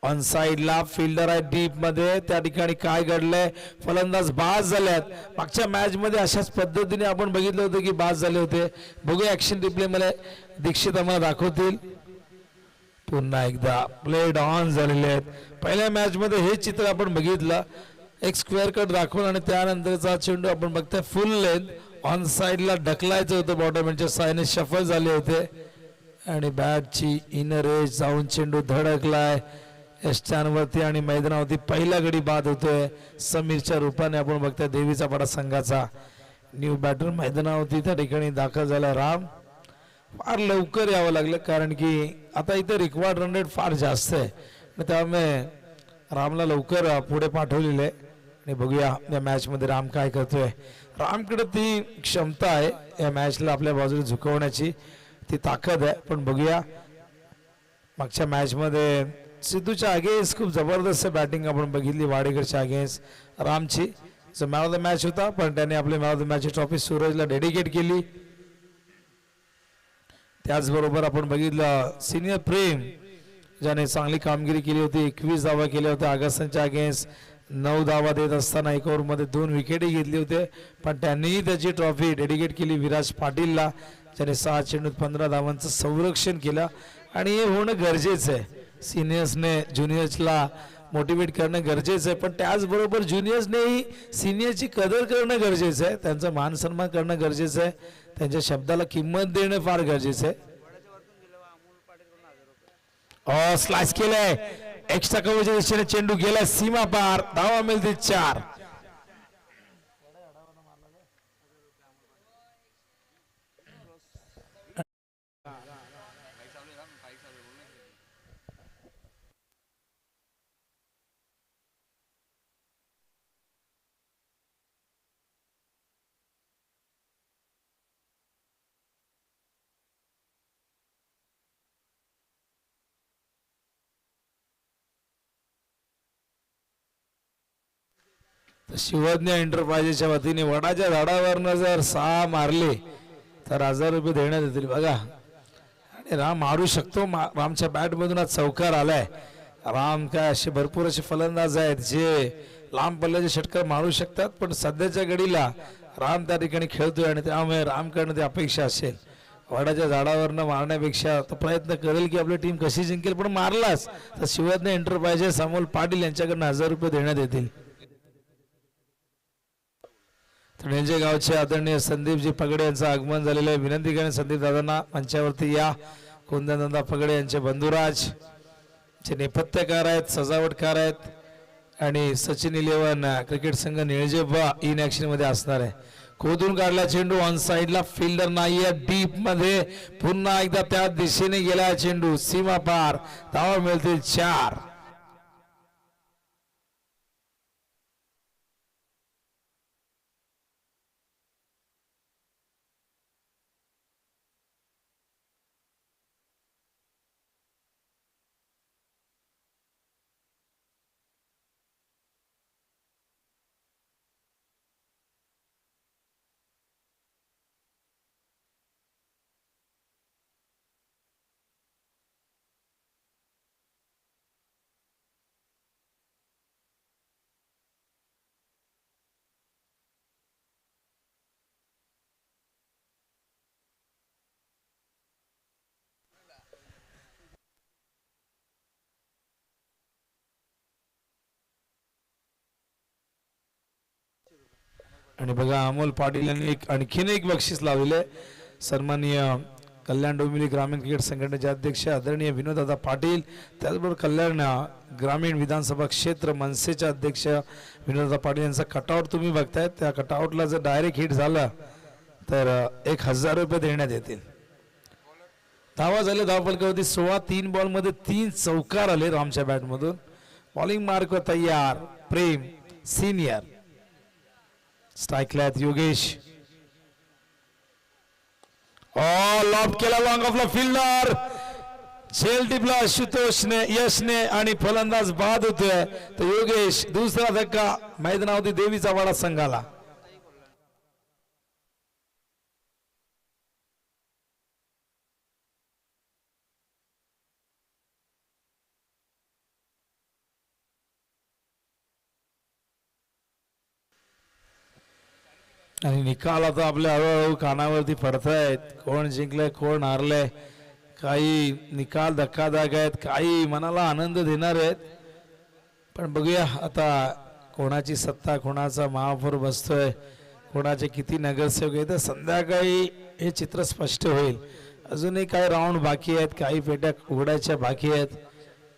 ऑन साइडला फिल्डर आहे डीप मध्ये. त्या ठिकाणी काय घडलंय, फलंदाज बाद झाल्यात. मागच्या मॅच मध्ये अशाच पद्धतीने आपण बघितलं होतं की बाद झाले होते. बघूया ऍक्शन रिप्ले मध्ये दीक्षित आम्हाला दाखवतील. पुन्हा एकदा प्लेड ऑन झालेले आहेत. पहिल्या मॅच मध्ये हे चित्र आपण बघितलं. एक स्क्वेअर कट दाखवून आणि त्यानंतरचा चेंडू आपण बघतोय फुल लेंथ. ऑन साइडला ढकलायचं होतं, बॉटमच्या साईडने शफल झाले होते आणि बॅटची इनर एज जाऊन चेंडू धडकलाय यष्टांवरती आणि मैदानावरती. पहिला गडी बाद होतोय समीरच्या रूपाने. आपण बघतोय देवीचा पाडा संघाचा न्यू बॅटर मैदानावरती त्या ठिकाणी दाखल झाला. राम फार लवकर यावं लागलं, कारण की आता इथे रिक्वायर्ड रन रेट फार जास्त आहे आणि त्यामुळे रामला लवकर पुढे पाठवलेलं आहे. आणि बघूया या मॅचमध्ये राम काय करतोय. रामकडे ती क्षमता आहे या मॅचला आपल्या बाजूला झुकवण्याची, ती ताकद आहे. पण बघूया मागच्या मॅचमध्ये सिद्धूच्या अगेन्स्ट खूप जबरदस्त बॅटिंग आपण बघितली वाडेकरच्या अगेन्स्ट रामची. मॅन ऑफ द मॅच होता, पण त्याने आपले मॅन ऑफ द मॅचची ट्रॉफी सूरजला डेडिकेट केली. त्याचबरोबर आपण बघितलं सिनियर प्रेम ज्याने चांगली कामगिरी केली होती. 21 धावा केल्या होत्या आगस्तांच्या अगेन्स्ट. 9 धावा देत असताना 1 ओव्हरमध्ये 2 विकेटही घेतली होते, पण त्यांनीही त्याची ट्रॉफी डेडिकेट केली विराज पाटीलला, ज्याने 6 चेंडूत 15 धावांचं संरक्षण केलं. आणि हे होणं गरजेचं आहे. सिनियर्सने ज्युनियर्सला मोटिवेट करणं गरजेचं आहे, पण त्याचबरोबर ज्युनियर्सनेही सिनियरची कदर करणं गरजेचं आहे, त्यांचा मान सन्मान करणं गरजेचं आहे, त्यांच्या शब्दाला किंमत देणं फार गरजेचं आहे. स्लाइस केलंय, एक्स्ट्रा कव्हरच्या दिशेने चेंडू गेला सीमा पार, धावा मिळतील 4. शिवज्ञ एंटरप्राइजेसच्या वतीने वडाच्या झाडावरनं जर 6 मारले तर 1000 रुपये देण्यात येतील. बघा, आणि राम मारू शकतो. रामच्या बॅट मधून आज चौकार आलाय. राम काय असे भरपूर असे फलंदाज आहेत जे लांब पल्ल्याचे षटकार मारू शकतात, पण सध्याच्या घडीला राम त्या ठिकाणी खेळतोय आणि त्यामुळे रामकडनं ती अपेक्षा असेल वडाच्या झाडावरनं मारण्यापेक्षा तो प्रयत्न करेल की आपली टीम कशी जिंकेल. पण मारलाच तर शिवज्ञ एंटरप्राइजेस अमोल पाटील यांच्याकडनं 1000 रुपये देण्यात येतील. तळेंजे गावचे आदरणीय संदीपजी पगडे यांचं आगमन झालेलं आहे. विनंती करेन संदीप दादांना मंचावरती या. कुंदनदादा पगडे यांचे बंधुराज जे नेपथ्यकार आहेत, सजावटकार आहेत आणि सचिन 11 क्रिकेट संघ निळजेबा इन ऍक्शन मध्ये असणार आहे. खोदून काढला चेंडू ऑन साइडला, फिल्डर नाहीये डीप मध्ये, पुन्हा एकदा त्या दिशेने गेला चेंडू सीमा पार, धावा मिळतील 4. आणि बघा अमोल पाटील यांनी आणखीन एक बक्षीस लावले. सन्माननीय कल्याण डोंबिवली ग्रामीण क्रिकेट संघटनेचे अध्यक्ष आदरणीय विनोददादा पाटील, त्याचबरोबर कल्याण ग्रामीण विधानसभा क्षेत्र मनसेचे अध्यक्ष विनोददादा पाटील यांचा कटआउट तुम्ही बघताय. त्या कटआउटला जर डायरेक्ट हिट झाला तर 1000 रुपये देण्यात येतील. धावा झाले धावफलकावरती 16. 3 बॉलमध्ये 3 चौकार आले रामच्या बॅटमधून. बॉलिंग मार्क तयार प्रेम सिनियर. स्ट्राईकला योगेश, लॉब केला लॉंग ऑफला फिल्डर, झेल टिपला आशुतोषने, यशने आणि फलंदाज बाद होतोय. तर योगेश दुसरा धक्का मैदानावरती देवीचा वाडा संघाला. आणि निकाल आता आपल्या हळूहळू कानावरती पडतायत. कोण जिंकलंय कोण हारलंय, काही निकाल धक्कादायक आहेत, काही मनाला आनंद देणार आहेत. पण बघूया आता कोणाची सत्ता, कोणाचा महापौर बसतोय, कोणाचे किती नगरसेवक आहेत. संध्याकाळी हे चित्र स्पष्ट होईल. अजूनही काही राऊंड बाकी आहेत, काही पेट्या उघडायच्या बाकी आहेत.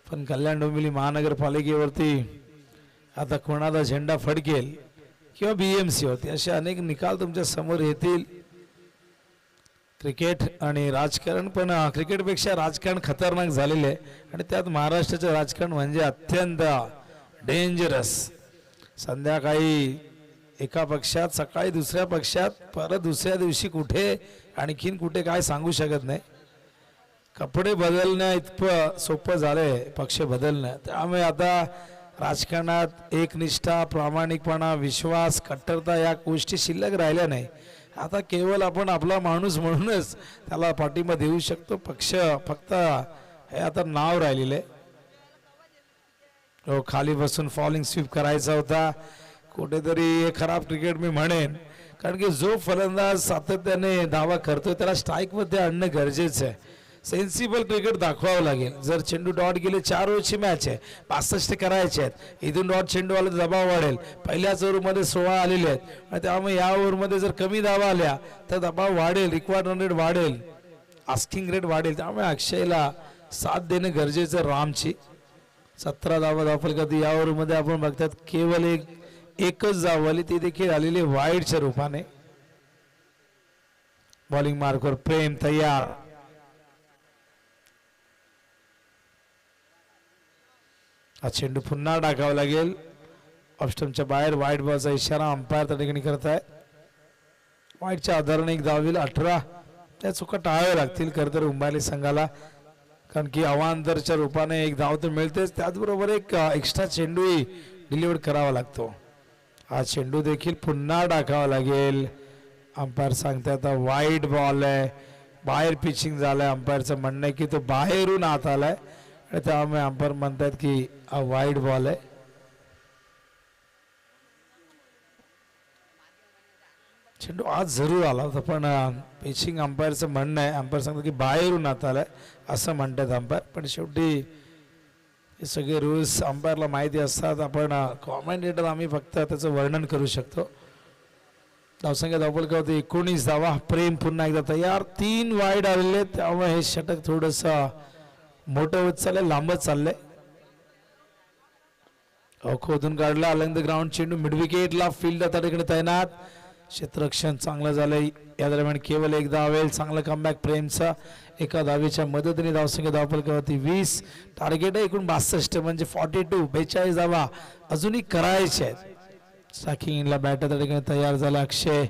पण कल्याण डोंबिवली महानगरपालिकेवरती आता कोणाचा झेंडा फडकेल किंवा BMC होती, असे अनेक निकाल तुमच्या समोर येतील. क्रिकेट आणि राजकारण, पण क्रिकेटपेक्षा राजकारण खतरनाक झालेले आहे आणि त्यात महाराष्ट्राचं राजकारण म्हणजे अत्यंत डेंजरस. संध्याकाळी एका पक्षात, सकाळी दुसऱ्या पक्षात, परत दुसऱ्या दिवशी कुठे आणखीन कुठे काय सांगू शकत नाही. कपडे बदलणं इतकं सोपं झालंय पक्ष बदलणं. त्यामुळे आता राजकारणात एकनिष्ठा, प्रामाणिकपणा, विश्वास, कट्टरता या गोष्टी शिल्लक राहिल्या नाही. आता केवळ आपण आपला माणूस म्हणूनच त्याला पाठिंबा देऊ शकतो. पक्ष फक्त हे आता नाव राहिलेलं आहे. खाली बसून फॉलिंग स्वीप करायचा होता. कुठेतरी हे खराब क्रिकेट मी म्हणेन, कारण की जो फलंदाज सातत्याने धावा करतोय त्याला स्ट्राईकमध्ये आणणं गरजेचं आहे. सेन्सिबल क्रिकेट दाखवावं लागेल. जर चेंडू डॉट गेले, 4 ओव्हरची मॅच आहे, 65 करायचे आहेत, इथून डॉट चेंडूवाला दबाव वाढेल. पहिल्याच ओव्हरमध्ये 16 आलेले आहेत आणि त्यामुळे या ओव्हरमध्ये जर कमी धावा आल्या तर दबाव वाढेल, रिक्वायर्ड रन रेट वाढेल, आस्किंग रेट वाढेल. त्यामुळे अक्षयला साथ देणं गरजेचं. रामची 17 धावा धावफलकात या ओव्हरमध्ये आपण बघतात केवळ एकच धाव आली, ती देखील आलेली वाईडच्या रूपाने. बॉलिंग मार्कवर प्रेम तयार. हा चेंडू पुन्हा टाकावा लागेल. ऑफस्टमच्या बाहेर वाईट बॉलचा इशारा अंपायर त्या ठिकाणी करत आहे. वाईटच्या आधाराने एक धाव येईल. 18 त्या चुका टाळाव्या लागतील खरं तर उंबाली संघाला, कारण की अवांतरच्या रूपाने एक धाव तर मिळतेच, त्याचबरोबर एक एक्स्ट्रा चेंडूही डिलिव्हर करावा लागतो. हा चेंडू देखील पुन्हा टाकावा लागेल. अंपायर सांगते आता वाईट बॉल आहे, बाहेर पिचिंग झालंय. अंपायरचं म्हणणं आहे की तो बाहेरून आत आलाय आणि त्यामुळे अंपायर म्हणतात की हा वाईट बॉल आहे. चेंडू आज जरूर आला होता, पण पिचिंग अंपायरचं म्हणणं आहे, अंपायर सांगतात की बाहेरून आत आलाय असं म्हणतात अंपायर. पण शेवटी हे सगळे रूल्स अंपायरला माहिती असतात. आपण कॉमेंटेटर आम्ही फक्त त्याचं वर्णन करू शकतो. धावसंख्या धावफलक होती 19 धावा. प्रेम पुन्हा एकदा तयार. 3 वाईड आलेले, त्यामुळे हे षटक थोडंसं मोठं होत चाललंय, लांबच चाललंय. खोदून काढला अलंग द ग्राउंड चेंडू मिड विकेटला. फील्ड त्या ठिकाणी तैनात. क्षेत्ररक्षण चांगलं झालंय. या दरम्यान केवळ एक धाव येईल. चांगला कमबॅक प्रेमचा. एका धावेच्या मदतीने धावसंख्या धावफलकावरती 20. टार्गेट आहे एकूण 62, म्हणजे 42. 42 धावा अजूनही करायच्या आहेत. स्ट्रायकिंगला बॅटर त्या ठिकाणी तयार झाला. अक्षय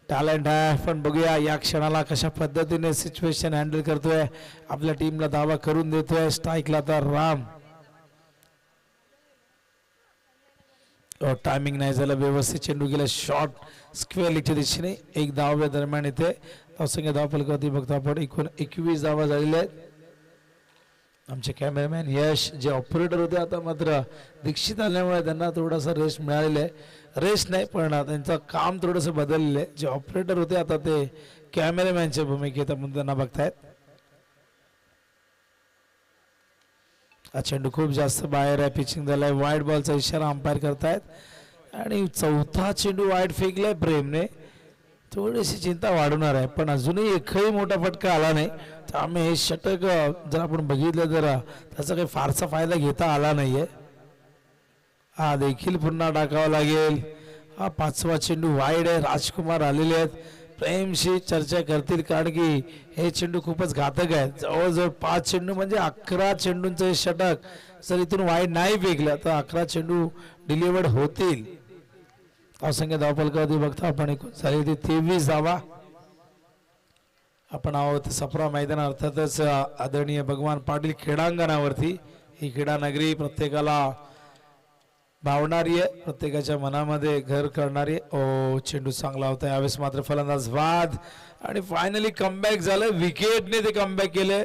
टॅलेंट आहे, पण बघूया या क्षणाला कशा पद्धतीने सिच्युएशन हँडल करतोय. आपल्या टीमला धावा करून देतोय. स्ट्राईकला तर राम. टायमिंग नाही झालं व्यवस्थित. चेंडू गेला शॉर्ट स्क्वेअर लेगच्या दिशेने. एक धाव या दरम्यान येते. धावसंख्या धावफलकावरती बघतो आपण एकूण 21 धावा झालेल्या आहेत. आमचे कॅमेरामॅन यश जे ऑपरेटर होते आता मात्र दीक्षित आल्यामुळे त्यांना थोडासा रेस्ट मिळालेला आहे. रेस्ट नाही पण त्यांचं काम थोडंसं बदललेलं आहे. जे ऑपरेटर होते आता ते कॅमेरामॅनच्या भूमिकेत आपण त्यांना बघतायत. हा चेंडू खूप जास्त बाहेर आहे, पिचिंग झालाय. वाईड बॉलचा इशारा अंपायर करतायत आणि चौथा चेंडू वाईड फेकलाय प्रेमने. थोडीशी चिंता वाढवणार आहे, पण अजूनही एकही मोठा फटका आला नाही. त्यामुळे हे षटक जर आपण बघितलं तर त्याचा काही फारसा फायदा घेता आला नाहीये. हा देखील पुन्हा टाकावा लागेल. हा 5वा चेंडू वाईड आहे. राजकुमार आलेले आहेत, प्रेमशी चर्चा करतील, कारण की हे चेंडू खूपच घातक आहे. जवळजवळ 5 चेंडू म्हणजे 11 चेंडूंचं हे षटक जर इथून वाईड नाही फेकलं तर 11 चेंडू डिलिव्हर्ड होतील. धावसंख्या धावफलकावरती बघता आपण एकूण झाली होती 23 धावा. आपण आहोत सप्रा मैदान, अर्थातच आदरणीय भगवान पाटील क्रीडांगणावरती. ही क्रीडा नगरी प्रत्येकाला भावणारी आहे, प्रत्येकाच्या मनामध्ये घर करणारी. ओ चेंडू चांगला होता यावेळेस, मात्र फलंदाज बाद आणि फायनली कमबॅक झालं. विकेटने ते कमबॅक केले.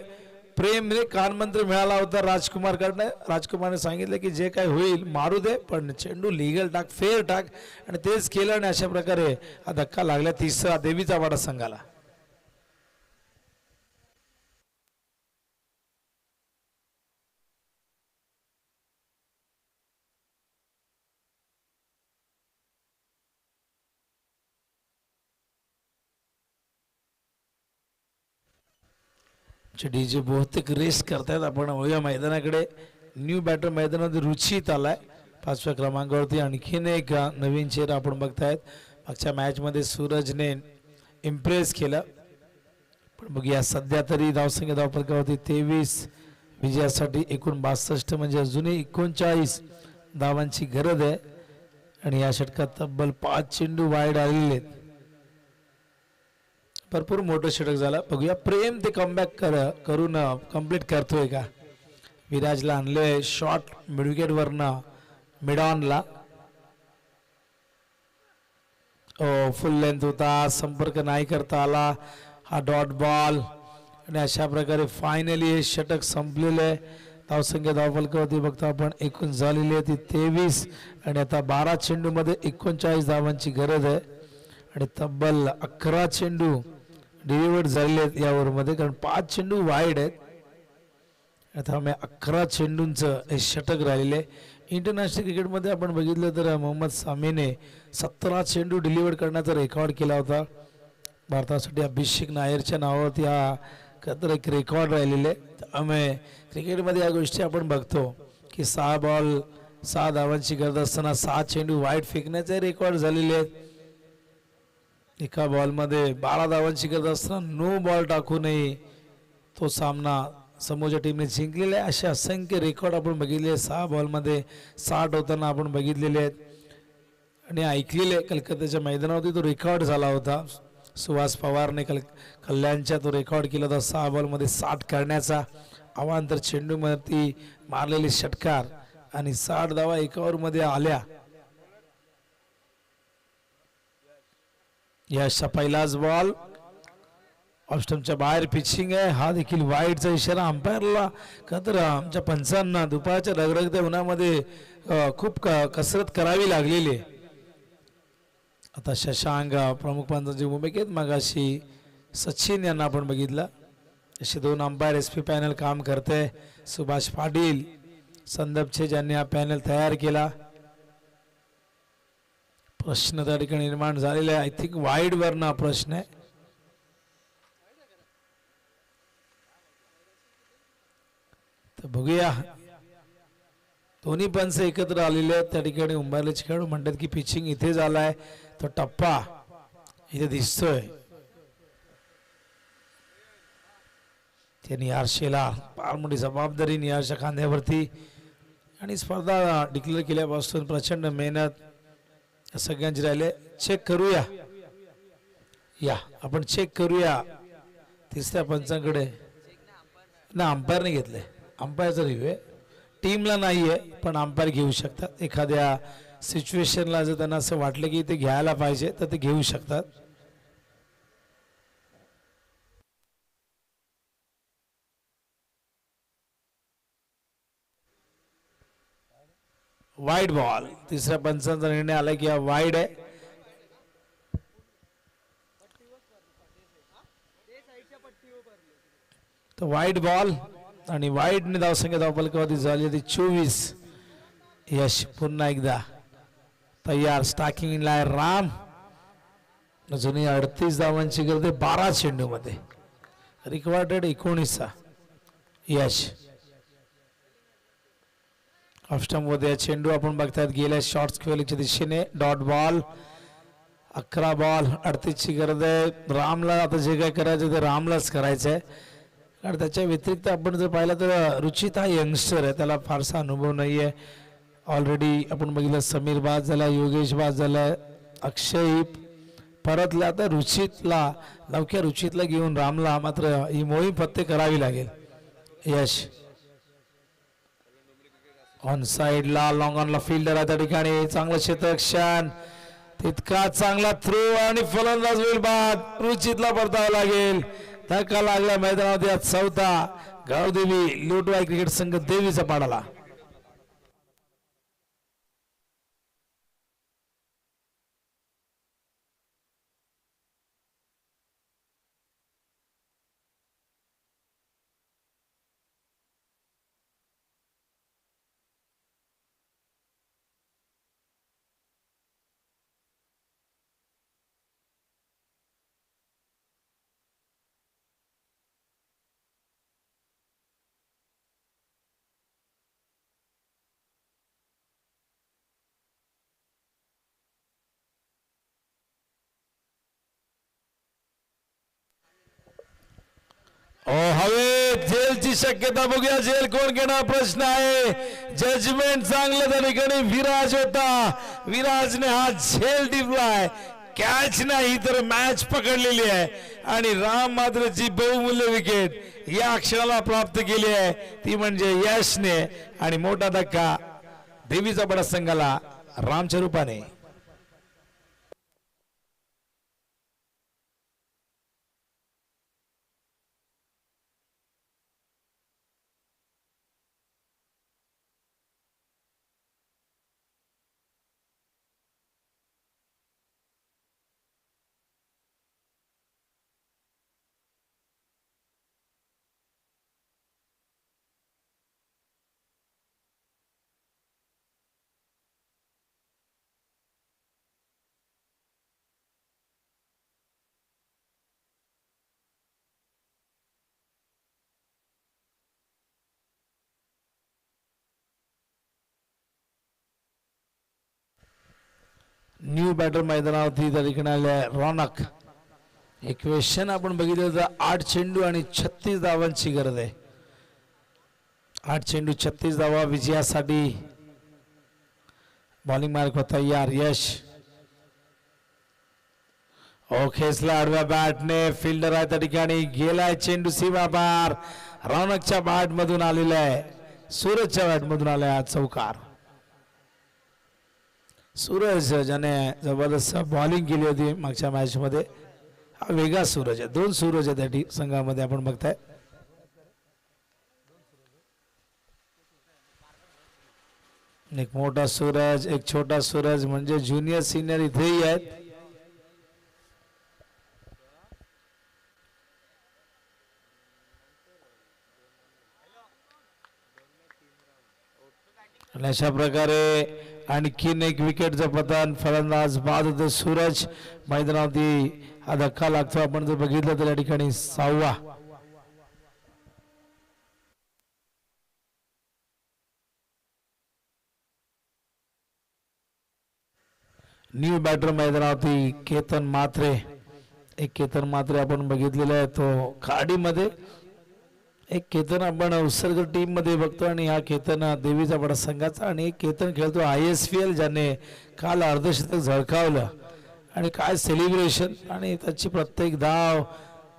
प्रेमने कानमंत्र मिळाला होता राजकुमारकडनं. राजकुमारने सांगितलं की जे काय होईल मारू दे, पण चेंडू लिगल टाक, फेअर टाक, आणि तेच केलं आणि अशा प्रकारे हा धक्का लागला. 3रा देवीचा वाडा संघाला. डीजे बहुतेक रेस करतायत. आपण वळूया मैदानाकडे. न्यू बॅटर मैदानामध्ये रुचित आलाय 5व्या क्रमांकावरती. आणखीन एक नवीन चेहरा आपण बघतायत. मागच्या मॅचमध्ये सूरजने इम्प्रेस केलं. पण बघूया सध्या तरी धावसंख्या धावपलकावरती 23 विजयासाठी एकूण 62 म्हणजे अजूनही 39 धावांची गरज आहे आणि या षटकात तब्बल 5 चेंडू वाईड आलेले आहेत. भरपूर मोठं षटक झालं. बघूया प्रेम ते कमबॅक करून कंप्लीट करतोय का. विराजला आणले शॉट मिडविकेट वरनं मिड ऑनला. फुल लेंथ होता, संपर्क नाही करता आला. हा डॉट बॉल आणि अशा प्रकारे फायनली हे षटक संपलेलं आहे. धावसंख्या धावफलकावरती बघतो आपण एकूण झालेली आहे ती 23 आणि आता 12 चेंडूमध्ये 39 धावांची गरज आहे आणि तब्बल 11 चेंडू डिलिव्हर्ड झालेले आहेत या ओव्हरमध्ये, कारण 5 चेंडू वाईड आहेत. आता आम्ही 11 चेंडूंचं हे षटक राहिलेले आहे. इंटरनॅशनल क्रिकेटमध्ये आपण बघितलं तर मोहम्मद सामीने 17 चेंडू डिलिव्हर्ड करण्याचा रेकॉर्ड केला होता. भारतासाठी अभिषेक नायरच्या नावावरती हा तर एक रेकॉर्ड राहिलेले. त्यामुळे क्रिकेटमध्ये या गोष्टी आपण बघतो की 6 बॉल 6 धावांची गरज असताना 6 चेंडू वाईड फेकण्याचे रेकॉर्ड झालेले आहेत. एका बॉलमध्ये 12 धावांची गरज असताना 9 बॉल टाकूनही तो सामना समोरच्या टीमने जिंकलेला आहे. असे असंख्य रेकॉर्ड आपण बघितले. 6 बॉलमध्ये 60 होताना आपण बघितलेले आहेत आणि ऐकलेले. कलकत्त्याच्या मैदानावरती तो रेकॉर्ड झाला होता. सुहास पवारने कल्याणच्या तो रेकॉर्ड केला होता 6 बॉलमध्ये 60 करण्याचा. अवांतर चेंडूवरती मारलेले षटकार आणि 60 धावा एका ओव्हरमध्ये आल्या. यशचा पहिलाच बॉल ऑफस्टंपच्या बाहेर पिचिंग आहे. हा देखील वाईडचा इशारा अंपायरला का तर आमच्या पंचांना दुपारच्या रगरगत्या उन्हामध्ये खूप कसरत करावी लागलेली आहे. आता शशांक प्रमुख पंचांची भूमिकेत मगाशी सचिन यांना आपण बघितलं. असे 2 अंपायर SP पॅनल काम करते. सुभाष पाटील संदपचे ज्यांनी हा पॅनल तयार केला. प्रश्न त्या ठिकाणी निर्माण झालेला आहे. आय थिंक वाईड वरनं हा प्रश्न आहे. तर बघूया दोन्ही पंच एकत्र आलेले आहेत. त्या ठिकाणी उंबरलेचे खेळाडू म्हणतात की पिचिंग इथे झालाय, तो टप्पा इथे दिसतोय. त्यांनी आरशेला फार मोठी जबाबदारी निहारच्या खांद्यावरती आणि स्पर्धा डिक्लेअर केल्यापासून प्रचंड मेहनत सगळ्यांची राहिले. चेक करूया या आपण चेक करूया तिसऱ्या पंचांकडे ना. अंपायरने घेतलंय. अंपायरचा रिव्ह्यू आहे. टीमला नाही आहे पण अंपायर घेऊ शकतात. एखाद्या सिच्युएशनला जर त्यांना असं वाटलं की ते घ्यायला पाहिजे तर ते घेऊ शकतात. Wide ball. तिसऱ्या पंचांचा निर्णय आला की हा वाईड आहे. तर वाईड बॉल आणि वाईडने धावसंख्या धावफलकावरती झाली होती 24. यश पुन्हा एकदा तयार. स्टार्किंग इन लाय राम. अजूनही 38 धावांची गरज आहे 12 चेंडूमध्ये. रिक्वायर्ड 19. यश ऑफस्टंपमध्ये चेंडू आपण बघतायत गेल्या शॉर्ट्स खेळण्याच्या दिशेने. Dot ball. 11 बॉल 38 ची गरज आहे. रामला आता जे काय करायचं ते रामलाच करायचं आहे, कारण त्याच्या व्यतिरिक्त आपण जर पाहिलं तर रुचित हा यंगस्टर आहे, त्याला फारसा अनुभव नाही आहे. ऑलरेडी आपण बघितलं समीर बाद झाला, योगेश बाद झाला, अक्षय परतला. आता रुचितला लवकर रुचितला घेऊन रामला मात्र ही मोहीम फत्ते करावी लागेल. यश ऑन साइडला लॉंग ऑनला फिल्डर आहे त्या ठिकाणी. चांगलं क्षेत्ररक्षण, तितका चांगला थ्रो आणि फलंदाज होईल बाद. रुचितला परतावं लागेल. धक्का लागला मैदानामध्ये. आज 4था गावदेवी लोटवाई क्रिकेट संघ देवीचा पाडाला. हवेत जेलची शक्यता बघूया. जेल कोण घेणार प्रश्न आहे. जजमेंट चांगलं त्या ठिकाणी विराज होता. विराजने हा झेल टिपलाय. कॅच नाही तर मॅच पकडलेली आहे आणि राम मात्रची बहुमूल्य विकेट या क्षणाला प्राप्त केली आहे, ती म्हणजे यशने. आणि मोठा धक्का देवीचा बडा संघाला रामच्या रूपाने. न्यू बॅटर मैदानावरती त्या ठिकाणी आले रौनक. एक क्वेश्चन आपण बघितलं तर 8 चेंडू आणि 36 धावांची गरज आहे. 8 चेंडू 36 धावा विजयासाठी. बॉलिंग मार्क होता यार यश. खेचला आडव्या बॅटने. फिल्डर आहे त्या ठिकाणी. गेलाय चेंडू सीमा पार. रौनकच्या बॅट मधून आलेला आहे. सूरजच्या बॅट मधून आलाय हा चौकार. सूरज ज्याने जबरदस्त बॉलिंग केली होती मागच्या मॅच मध्ये, हा वेगळा सूरज आहे. 2 सूरज आहे त्या संघामध्ये आपण बघताय. एक मोठा सूरज, एक छोटा सूरज, म्हणजे ज्युनियर सिनियर इथेही आहेत. आणि अशा प्रकारे आणखीन एक विकेटचं पतन. फलंदाज बाद होते सूरज. मैदानावरती हा धक्का लागतो. आपण जर बघितलं तर या ठिकाणी 6वा. न्यू बॅटर मैदानावरती केतन म्हात्रे. एक केतन म्हात्रे आपण बघितलेला आहे तो खाडीमध्ये. एक केतन आपण उत्सर्ग टीम मध्ये बघतो आणि हा केतन देवीचा बडा संघाचा. आणि एक केतन खेळतो ISPL, ज्याने काल अर्धशतक झळकावलं. आणि काय सेलिब्रेशन आणि त्याची प्रत्येक धाव,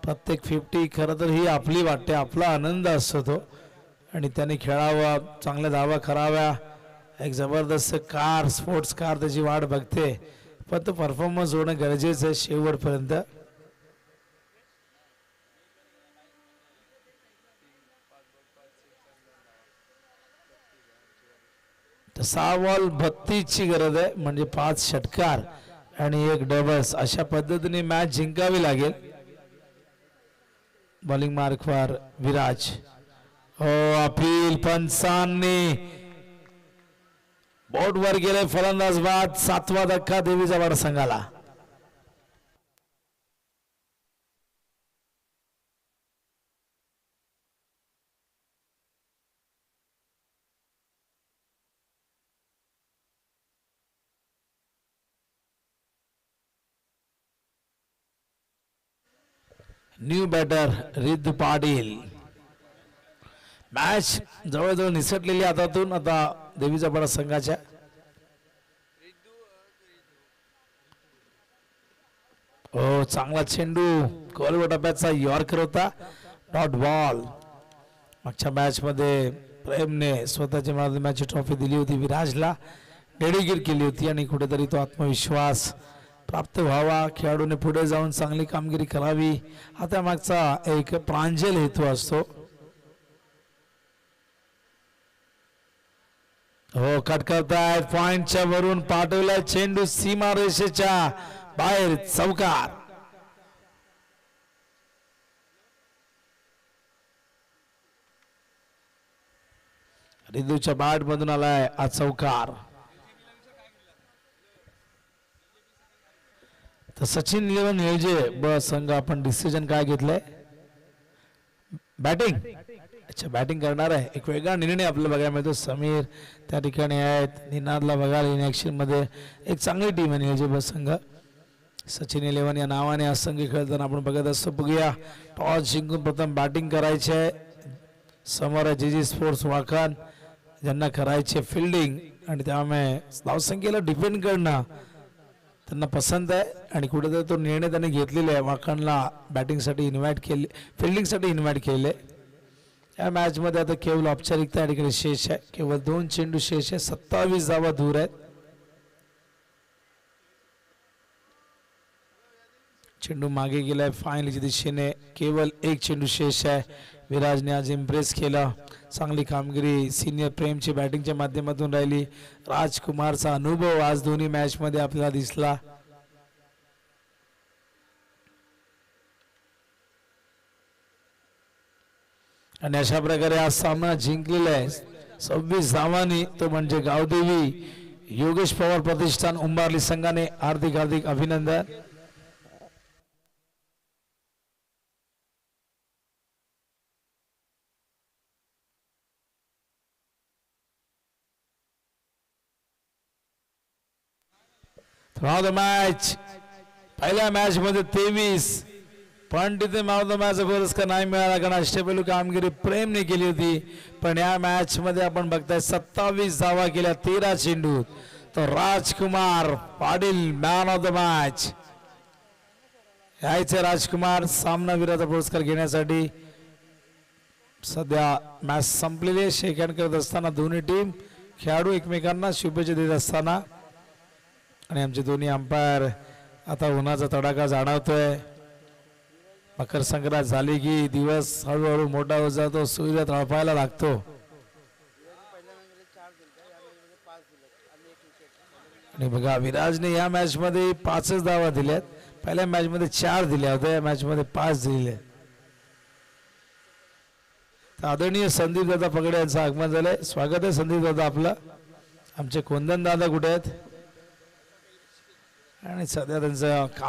प्रत्येक 50 खरं तर ही आपली वाटते, आपला आनंद असतो तो. आणि त्याने खेळावा, चांगल्या धावा कराव्या. एक जबरदस्त कार, स्पोर्ट्स कार त्याची वाट बघते, पण तो परफॉर्मन्स होणं गरजेचं आहे शेवटपर्यंत. तर 6 बॉल 32 ची गरज आहे, म्हणजे 5 षटकार आणि 1 डबल्स. अशा पद्धतीने मॅच जिंकावी लागेल. बॉलिंग मार्क वर विराज. अपील पंचांनी बोट वर गेले. फलंदाज बाद. 7वा धक्का देवीचा बडा संघाला. New batter Riddh Patil. Match जवळजवळ निसटलेली हातातून आता देवीचा बडा संघाच्या. चांगला चेंडू कोलवा टप्प्याचा यॉर्कर होता. Dot ball. मागच्या मॅच मध्ये प्रेमने स्वतःच्या मॅच ट्रॉफी दिली होती विराजला, डेडिकेट केली होती. आणि कुठेतरी तो आत्मविश्वास प्राप्त व्हावा, खेळाडूने पुढे जाऊन चांगली कामगिरी करावी, हा त्यामागचा एक प्रांजल हेतू असतो. कट करतायत. पॉइंटच्या वरून पाठवला चेंडू सीमा रेषेच्या बाहेर. चौकार. रिदूच्या बॅट मधून आलाय हा चौकार. तर सचिन 11 नियोजे ब संघ आपण डिसिजन काय घेतलंय? बॅटिंग. अच्छा, बॅटिंग करणार आहे. एक वेगळा निर्णय आपल्याला बघायला मिळतो. समीर त्या ठिकाणी आहेत. निनादला बघायला इन ऍक्शन मध्ये. एक चांगली टीम आहे नियोजे ब संघ. सचिन 11 या नावाने असंख्य खेळताना आपण बघत असतो. बघूया टॉस जिंकून प्रथम बॅटिंग करायचे आहे. समोर आहे जीजी स्पोर्ट्स वाखन ज्यांना करायचे फिल्डिंग आणि त्यामुळे धावसंख्येला डिपेंड करणं त्यांना पसंत आहे आणि कुठेतरी तो निर्णय त्यांनी घेतलेला आहे. वाखनला बॅटिंगसाठी इन्व्हाइट केले, फिल्डिंगसाठी इन्व्हाइट केले. या मॅचमध्ये आता केवळ औपचारिकता या ठिकाणी शेष आहे. केवळ 2 चेंडू शेष आहे. 27 धावा दूर आहेत. चेंडू मागे गेलाय फायनलच्या दिशेने. केवळ 1 चेंडू शेष आहे. विराजने आज इम्प्रेस केला. चांगली कामगिरी सिनियर प्रेमची बॅटिंगच्या माध्यमातून राहिली. राजकुमारचा अनुभव आज दोन्ही मॅच मध्ये आपल्याला दिसला. आणि अशा प्रकारे आज सामना जिंकलेला आहे 26 धावांनी. तो म्हणजे गावदेवी योगेश पवार प्रतिष्ठान उंबारली संघाने हार्दिक हार्दिक अभिनंदन. Throughout the match, पहिल्या मॅच मध्ये 23 पण तिथे मॅन ऑफ द मॅच पुरस्कार नाही मिळाला कारण अष्टपैलू कामगिरी प्रेमने केली होती. पण या मॅच मध्ये आपण बघताय 27 धावा केल्या 13 चेंडू. तो Rajkumar Patil man of the match. यायचे राजकुमार सामनावीराचा पुरस्कार घेण्यासाठी. सध्या मॅच संपलेली. शेक हँड करत असताना दोन्ही टीम खेळाडू एकमेकांना शुभेच्छा देत असताना आणि आमचे दोन्ही अंपायर आता उन्हाचा तडाखा जाणवतोय. मकर संक्रांत झाली की दिवस हळूहळू मोठा होत जातो. सूर्य तळपायला लागतो. आणि बघा विराजने या मॅच मध्ये 5च धावा दिल्यात. पहिल्या मॅच मध्ये 4 दिल्या होत्या. या मॅच मध्ये 5 दिले. आदरणीय संदीप दादा पगडे यांचं आगमन झालंय. स्वागत आहे संदीप दादा आपलं. आमचे कोंदन दादा कुठे आहेत आणि सध्या त्यांचं काम